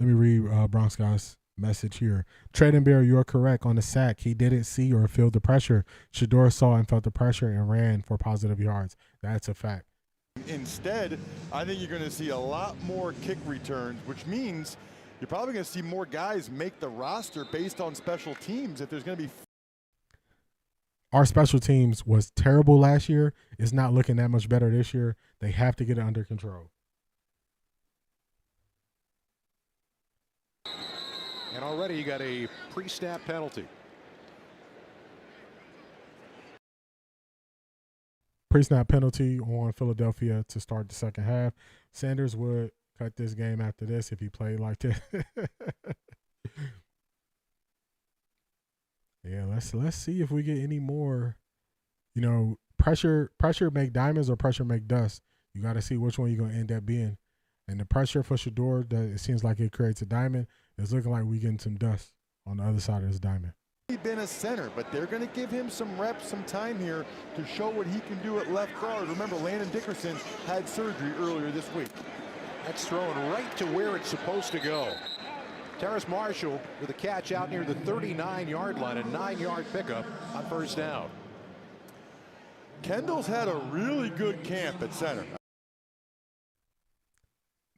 Let me read Bronx guy's message here. Trading Bear, you're correct. On the sack, he didn't see or feel the pressure. Shedeur saw and felt the pressure and ran for positive yards. That's a fact. Instead, I think you're going to see a lot more kick returns, which means you're probably going to see more guys make the roster based on special teams if there's going to be. Our special teams was terrible last year. It's not looking that much better this year. They have to get it under control. And already you got a pre-snap penalty. Pre-snap penalty on Philadelphia to start the second half. Sanders would cut this game after this if he played like this. Yeah, let's see if we get any more. You know, pressure make diamonds or pressure make dust. You got to see which one you're gonna end up being. And the pressure for Shedeur, that it seems like it creates a diamond. It's looking like we getting some dust on the other side of this diamond. He's been a center, but they're going to give him some reps, some time here to show what he can do at left guard. Remember, Landon Dickerson had surgery earlier this week. That's thrown right to where it's supposed to go. Terrace Marshall with a catch out near the 39-yard line, a 9-yard pickup on first down. Kendall's had a really good camp at center.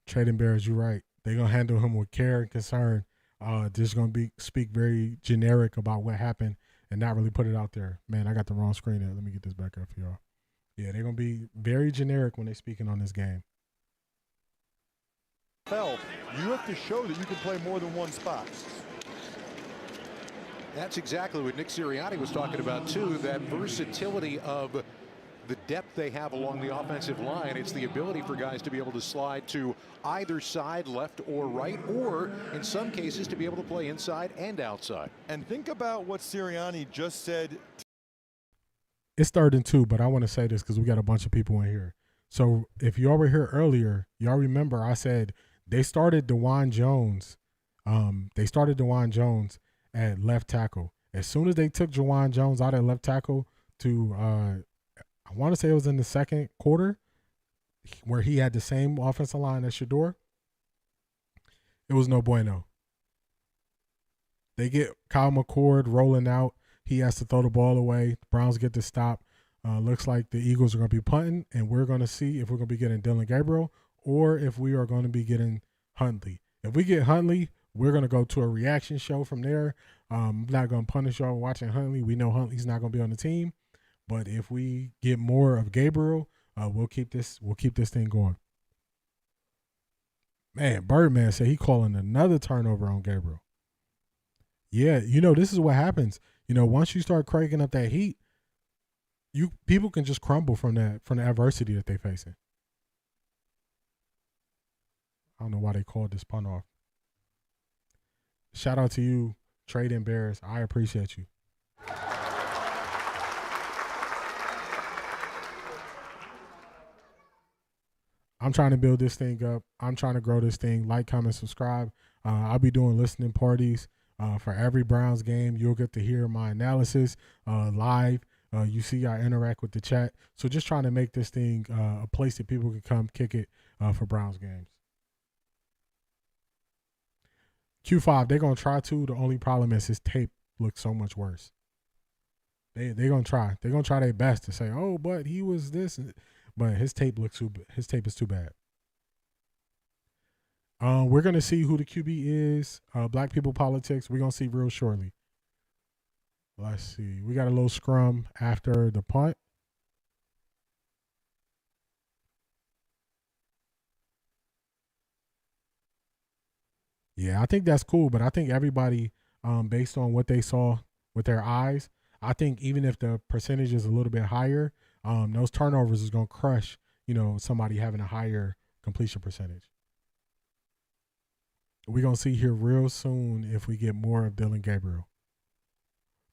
Trading Bears, you're right. They're going to handle him with care and concern. Just going to speak very generic about what happened and not really put it out there. Man, I got the wrong screen there. Let me get this back up for y'all. Yeah, they're going to be very generic when they're speaking on this game. You have to show that you can play more than one spot. That's exactly what Nick Sirianni was talking about, too, that versatility of the depth they have along the offensive line. It's the ability for guys to be able to slide to either side, left or right, or in some cases to be able to play inside and outside. And think about what Sirianni just said. It's 3rd and 2, but I want to say this because we got a bunch of people in here. So if y'all were here earlier, y'all remember I said they started DeJuan Jones. They started DeJuan Jones at left tackle. As soon as they took DeJuan Jones out at left tackle to I want to say it was in the second quarter where he had the same offensive line as Shedeur. It was no bueno. They get Kyle McCord rolling out. He has to throw the ball away. The Browns get the stop. Looks like the Eagles are going to be punting, and we're going to see if we're going to be getting Dillon Gabriel or if we are going to be getting Huntley. If we get Huntley, we're going to go to a reaction show from there. I'm not going to punish y'all watching Huntley. We know Huntley's not going to be on the team. But if we get more of Gabriel, we'll keep this thing going. Man, Birdman said he calling another turnover on Gabriel. Yeah, this is what happens. Once you start cranking up that heat, people can just crumble from the adversity that they're facing. I don't know why they called this punt off. Shout out to you, Trade and Bears. I appreciate you. I'm trying to build this thing up. I'm trying to grow this thing. Like, comment, subscribe. I'll be doing listening parties for every Browns game. You'll get to hear my analysis live. You see I interact with the chat. So just trying to make this thing a place that people can come kick it for Browns games. Q5, they're going to try to. The only problem is his tape looks so much worse. They're going to try. They're going to try their best to say, oh, but he was this. But his tape is too bad. We're going to see who the QB is. Black people politics, we're going to see real shortly. Let's see. We got a little scrum after the punt. Yeah, I think that's cool, but I think everybody, based on what they saw with their eyes, I think even if the percentage is a little bit higher, those turnovers is going to crush, somebody having a higher completion percentage. We're going to see here real soon if we get more of Dillon Gabriel.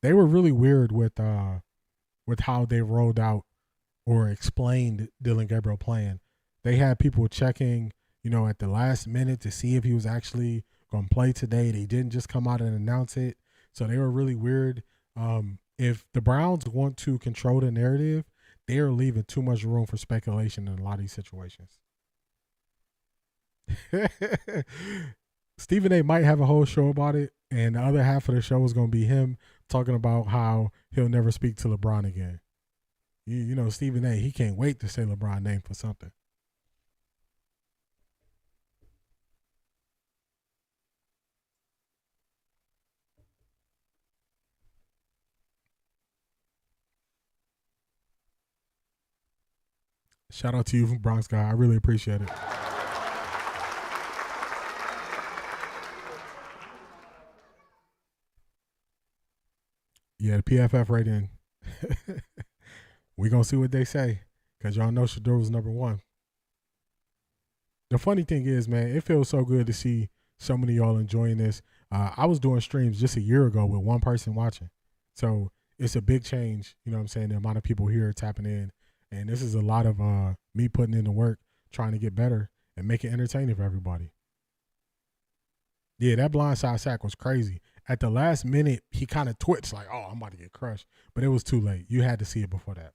They were really weird with how they rolled out or explained Dillon Gabriel playing. They had people checking, at the last minute to see if he was actually going to play today. They didn't just come out and announce it. So they were really weird. If the Browns want to control the narrative, they are leaving too much room for speculation in a lot of these situations. Stephen A. might have a whole show about it, and the other half of the show is going to be him talking about how he'll never speak to LeBron again. Stephen A., he can't wait to say LeBron's name for something. Shout out to you, Bronx guy. I really appreciate it. Yeah, the PFF rating. We're going to see what they say because y'all know Shador was number one. The funny thing is, man, it feels so good to see so many of y'all enjoying this. I was doing streams just a year ago with one person watching. So it's a big change, the amount of people here tapping in. And this is a lot of me putting in the work, trying to get better and make it entertaining for everybody. Yeah, that blindside sack was crazy. At the last minute, he kind of twitched like, oh, I'm about to get crushed. But it was too late. You had to see it before that.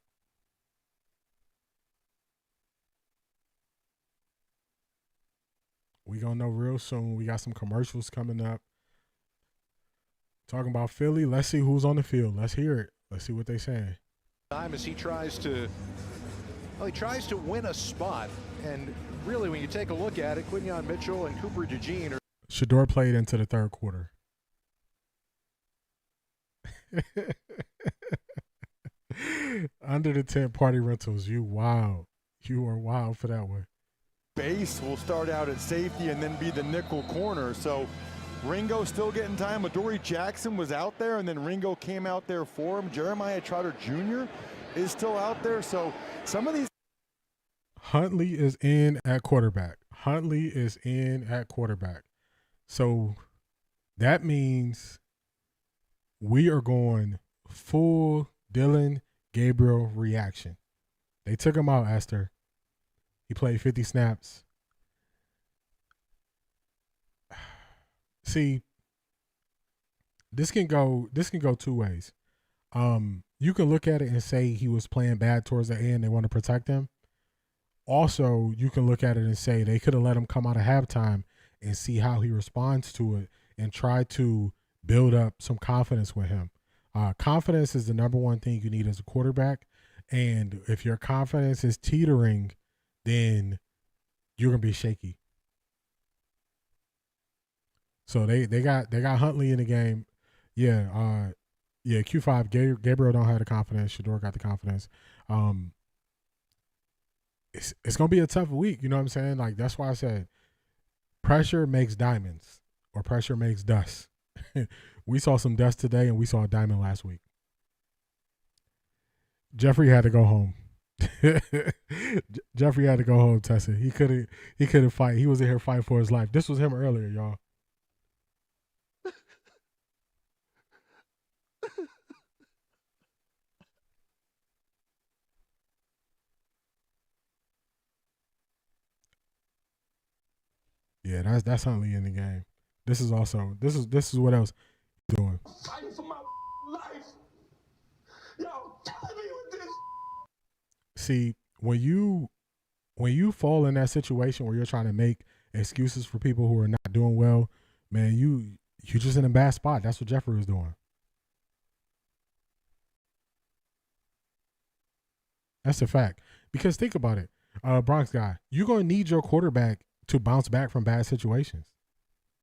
We going to know real soon. We got some commercials coming up. Talking about Philly. Let's see who's on the field. Let's hear it. Let's see what they're saying. Time as he tries to win a spot, and really when you take a look at it, Quinyon Mitchell and Cooper DeJean are Shador played into the third quarter. Under the tent party rentals, you wild. You are wild for that one. Base will start out at safety and then be the nickel corner. So Ringo still getting time. Adoree Jackson was out there, and then Ringo came out there for him. Jeremiah Trotter Jr. is still out there. So some of these. Huntley is in at quarterback. So that means we are going full Dillon Gabriel reaction. They took him out, Esther. He played 50 snaps. See, this can go two ways. You can look at it and say he was playing bad towards the end. They want to protect him. Also, you can look at it and say they could have let him come out of halftime and see how he responds to it and try to build up some confidence with him. Confidence is the number one thing you need as a quarterback. And if your confidence is teetering, then you're going to be shaky. So they got Huntley in the game. Yeah, Q5, Gabriel don't have the confidence. Shedeur got the confidence. It's going to be a tough week. You know what I'm saying? Like, that's why I said pressure makes diamonds or pressure makes dust. We saw some dust today and we saw a diamond last week. Jeffrey had to go home. Jeffrey had to go home, Tessa. He couldn't fight. He was in here fighting for his life. This was him earlier, y'all. Yeah, that's Huntley in the game. This is what else he's doing. Fighting for my life. Yo, killing me with this. See, when you fall in that situation where you're trying to make excuses for people who are not doing well, man, you're just in a bad spot. That's what Jeffrey was doing. That's a fact. Because think about it, Bronx guy, you're gonna need your quarterback to bounce back from bad situations.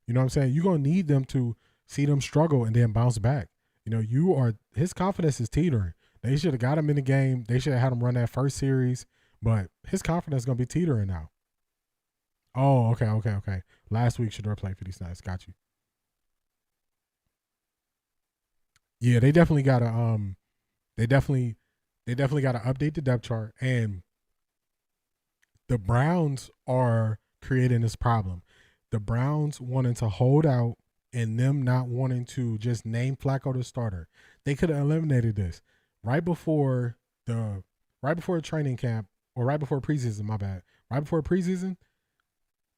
You know what I'm saying? You're going to need them to see them struggle and then bounce back. You know, his confidence is teetering. They should have got him in the game. They should have had him run that first series, but his confidence is going to be teetering now. Oh, okay. Last week, Shedeur played 50 snaps. Got you. Yeah, they definitely got to they definitely got to update the depth chart, and the Browns are creating this problem. The Browns wanting to hold out and them not wanting to just name Flacco the starter. They could have eliminated this right before training camp, or right before preseason, my bad. Right before preseason,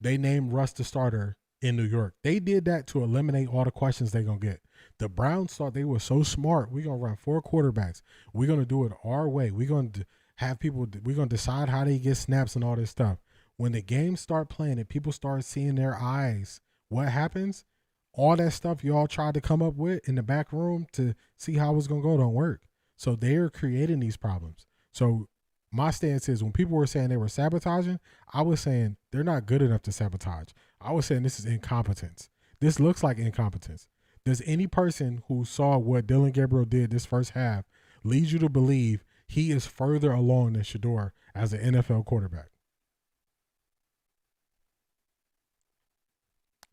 they named Russ the starter in New York. They did that to eliminate all the questions they're going to get. The Browns thought they were so smart. We're going to run 4 quarterbacks. We're going to do it our way. We're going to we're going to decide how they get snaps and all this stuff. When the games start playing and people start seeing their eyes, what happens? All that stuff y'all tried to come up with in the back room to see how it's going to go don't work. So they're creating these problems. So my stance is, when people were saying they were sabotaging, I was saying they're not good enough to sabotage. I was saying this is incompetence. This looks like incompetence. Does any person who saw what Dillon Gabriel did this first half lead you to believe he is further along than Shedeur as an NFL quarterback?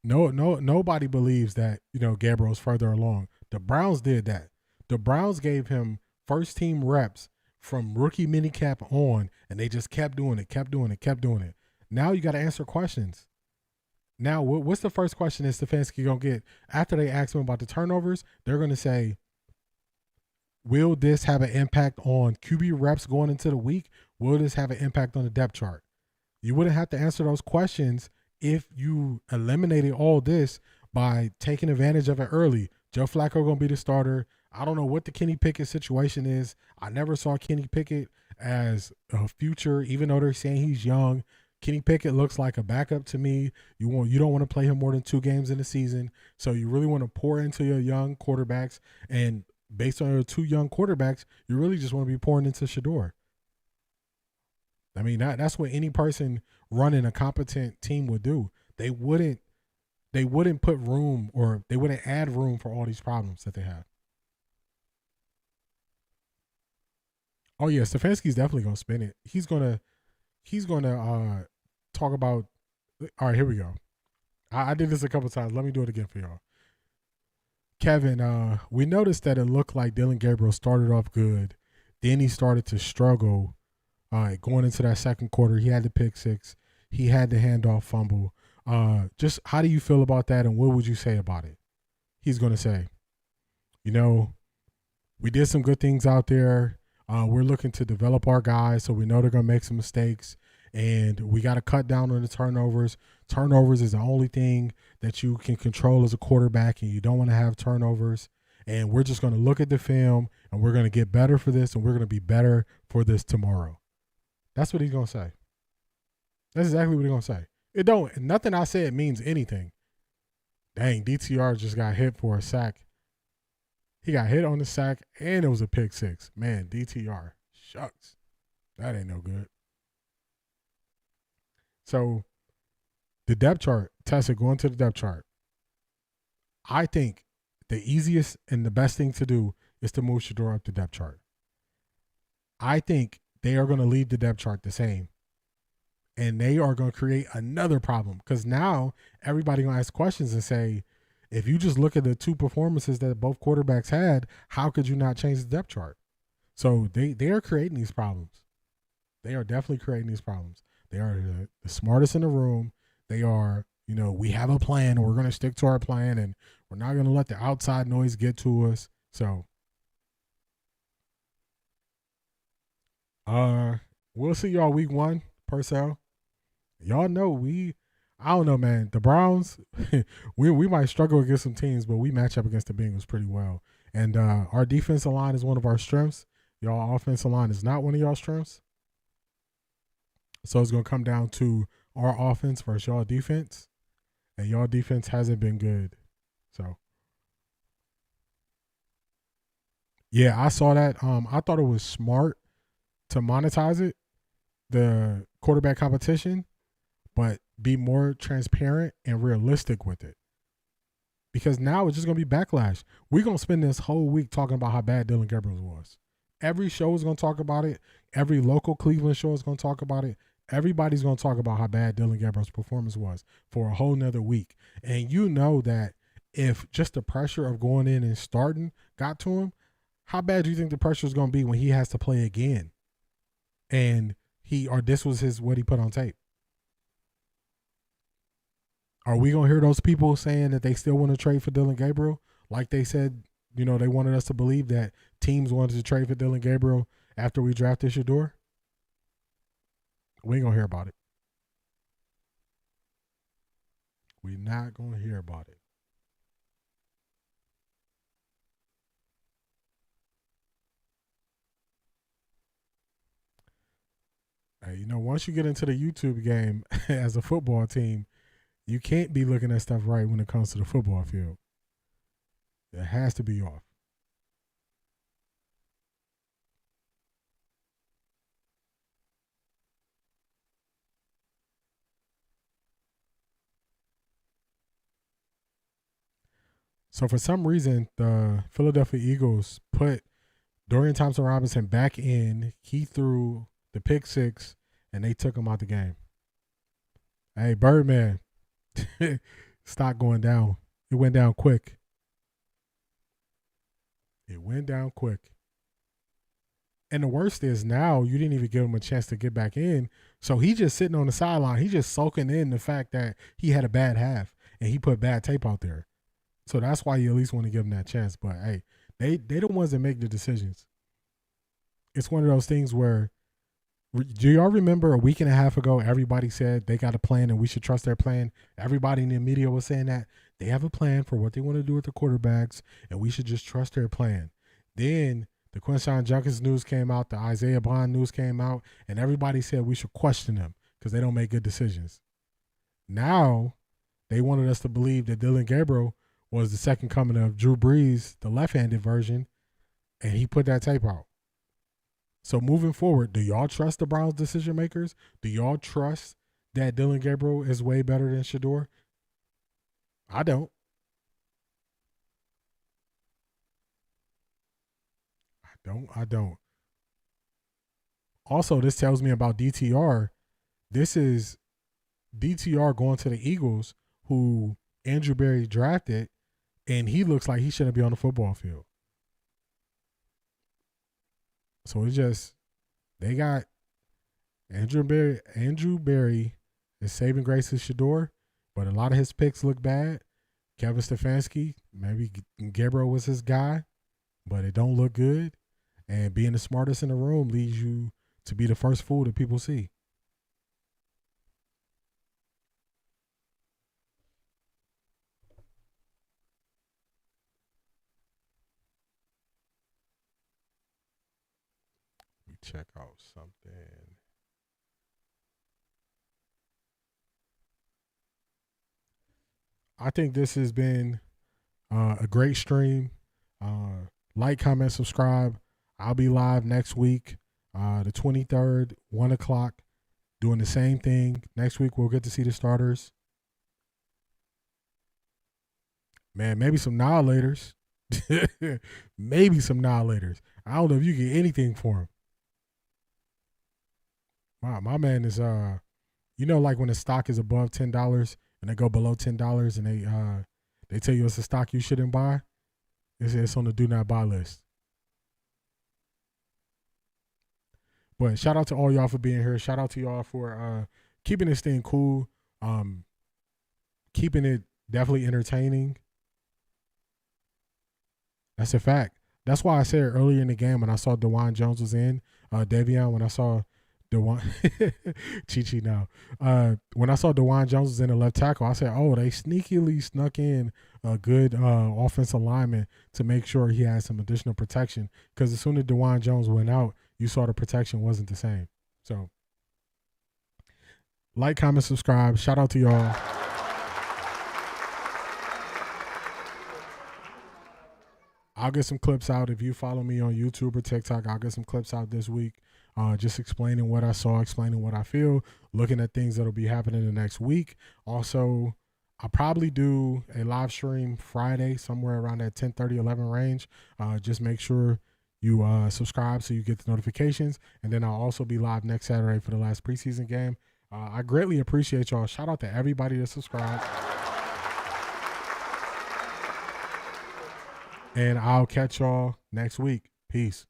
Nobody believes that, Gabriel's further along. The Browns did that. The Browns gave him first team reps from rookie minicamp on, and they just kept doing it. Now you got to answer questions. Now, what's the first question that Stefanski going to get after they ask him about the turnovers? They're going to say, will this have an impact on QB reps going into the week? Will this have an impact on the depth chart? You wouldn't have to answer those questions if you eliminated all this by taking advantage of it early. Joe Flacco going to be the starter. I don't know what the Kenny Pickett situation is. I never saw Kenny Pickett as a future, even though they're saying he's young. Kenny Pickett looks like a backup to me. You don't want to play him more than 2 games in the season. So you really want to pour into your young quarterbacks. And based on your 2 young quarterbacks, you really just want to be pouring into Shedeur. I mean, that's what any person running a competent team would do. They wouldn't put room, or they wouldn't add room for all these problems that they have. Oh yeah, Stefanski's definitely gonna spin it. He's gonna talk about. All right, here we go. I did this a couple times. Let me do it again for y'all. Kevin, we noticed that it looked like Dillon Gabriel started off good, then he started to struggle. Going into that second quarter, he had the pick 6. He had the handoff fumble. Just how do you feel about that, and what would you say about it? He's going to say, we did some good things out there. We're looking to develop our guys, so we know they're going to make some mistakes, and we got to cut down on the turnovers. Turnovers is the only thing that you can control as a quarterback, and you don't want to have turnovers. And we're just going to look at the film, and we're going to get better for this, and we're going to be better for this tomorrow. That's what he's going to say. That's exactly what he's going to say. Nothing I said means anything. Dang, DTR just got hit for a sack. He got hit on the sack, and it was a pick six. Man, DTR. Shucks. That ain't no good. So, the depth chart, Tessa, going to the depth chart. I think the easiest and the best thing to do is to move Shedeur up the depth chart. I think they are going to leave the depth chart the same. And they are going to create another problem because now everybody going to ask questions and say, if you just look at the two performances that both quarterbacks had, how could you not change the depth chart? So they are creating these problems. They are definitely creating these problems. They are the smartest in the room. They are, we have a plan and we're going to stick to our plan and we're not going to let the outside noise get to us. So we'll see y'all week 1, Purcell. Y'all know I don't know, man. The Browns, we might struggle against some teams, but we match up against the Bengals pretty well. And our defensive line is one of our strengths. Y'all offensive line is not one of y'all strengths. So it's going to come down to our offense versus y'all defense. And y'all defense hasn't been good. So, yeah, I saw that. I thought it was smart to monetize it, the quarterback competition, but be more transparent and realistic with it. Because now it's just going to be backlash. We're going to spend this whole week talking about how bad Dillon Gabriel was. Every show is going to talk about it. Every local Cleveland show is going to talk about it. Everybody's going to talk about how bad Dillon Gabriel's performance was for a whole nother week. And you know that if just the pressure of going in and starting got to him, how bad do you think the pressure is going to be when he has to play again? And this was what he put on tape. Are we going to hear those people saying that they still want to trade for Dillon Gabriel? Like they said, they wanted us to believe that teams wanted to trade for Dillon Gabriel after we drafted Shedeur? We ain't going to hear about it. We're not going to hear about it. Hey, once you get into the YouTube game as a football team, you can't be looking at stuff right when it comes to the football field. It has to be off. So for some reason, the Philadelphia Eagles put Dorian Thompson-Robinson back in. He threw the pick six, and they took him out the game. Hey, Birdman, stock going down. It went down quick. It went down quick. And the worst is now you didn't even give him a chance to get back in. So he just sitting on the sideline. He's just soaking in the fact that he had a bad half and he put bad tape out there. So that's why you at least want to give him that chance. But, hey, they the ones that make the decisions. It's one of those things where, do y'all remember a week and a half ago, everybody said they got a plan and we should trust their plan? Everybody in the media was saying that they have a plan for what they want to do with the quarterbacks and we should just trust their plan. Then the Quinshon Judkins news came out, the Isaiah Bond news came out, and everybody said we should question them because they don't make good decisions. Now they wanted us to believe that Dillon Gabriel was the second coming of Drew Brees, the left-handed version, and he put that tape out. So moving forward, do y'all trust the Browns decision makers? Do y'all trust that Dillon Gabriel is way better than Shedeur? I don't. I don't. Also, this tells me about DTR. This is DTR going to the Eagles, who Andrew Berry drafted, and he looks like he shouldn't be on the football field. So it's just, they got Andrew Berry is saving grace as Shedeur, but a lot of his picks look bad. Kevin Stefanski, maybe Gabriel was his guy, but it don't look good. And being the smartest in the room leads you to be the first fool that people see. Let me check out something. I think this has been a great stream. Like, comment, subscribe. I'll be live next week, the 23rd, 1 o'clock, doing the same thing. Next week, we'll get to see the starters. Man, maybe some annihilators. Maybe some annihilators. I don't know if you get anything for him. Wow, my man is you know, like when a stock is above $10 and they go below $10 and they tell you it's a stock you shouldn't buy. It's on the do not buy list. But shout out to all y'all for being here. Shout out to y'all for keeping this thing cool, keeping it definitely entertaining. That's a fact. That's why I said earlier in the game when I saw DeJuan Jones was in, Davion, when I saw DeJuan, Chi now. When I saw DeJuan Jones was in the left tackle, I said, oh, they sneakily snuck in a good offensive lineman to make sure he had some additional protection. Because as soon as DeJuan Jones went out, you saw the protection wasn't the same. So, like, comment, subscribe. Shout out to y'all. I'll get some clips out. If you follow me on YouTube or TikTok, I'll get some clips out this week. Just explaining what I saw, explaining what I feel, looking at things that'll be happening the next week. Also, I'll probably do a live stream Friday, somewhere around that 10:30, 11 range. Just make sure you subscribe so you get the notifications. And then I'll also be live next Saturday for the last preseason game. I greatly appreciate y'all. Shout out to everybody that subscribed. And I'll catch y'all next week. Peace.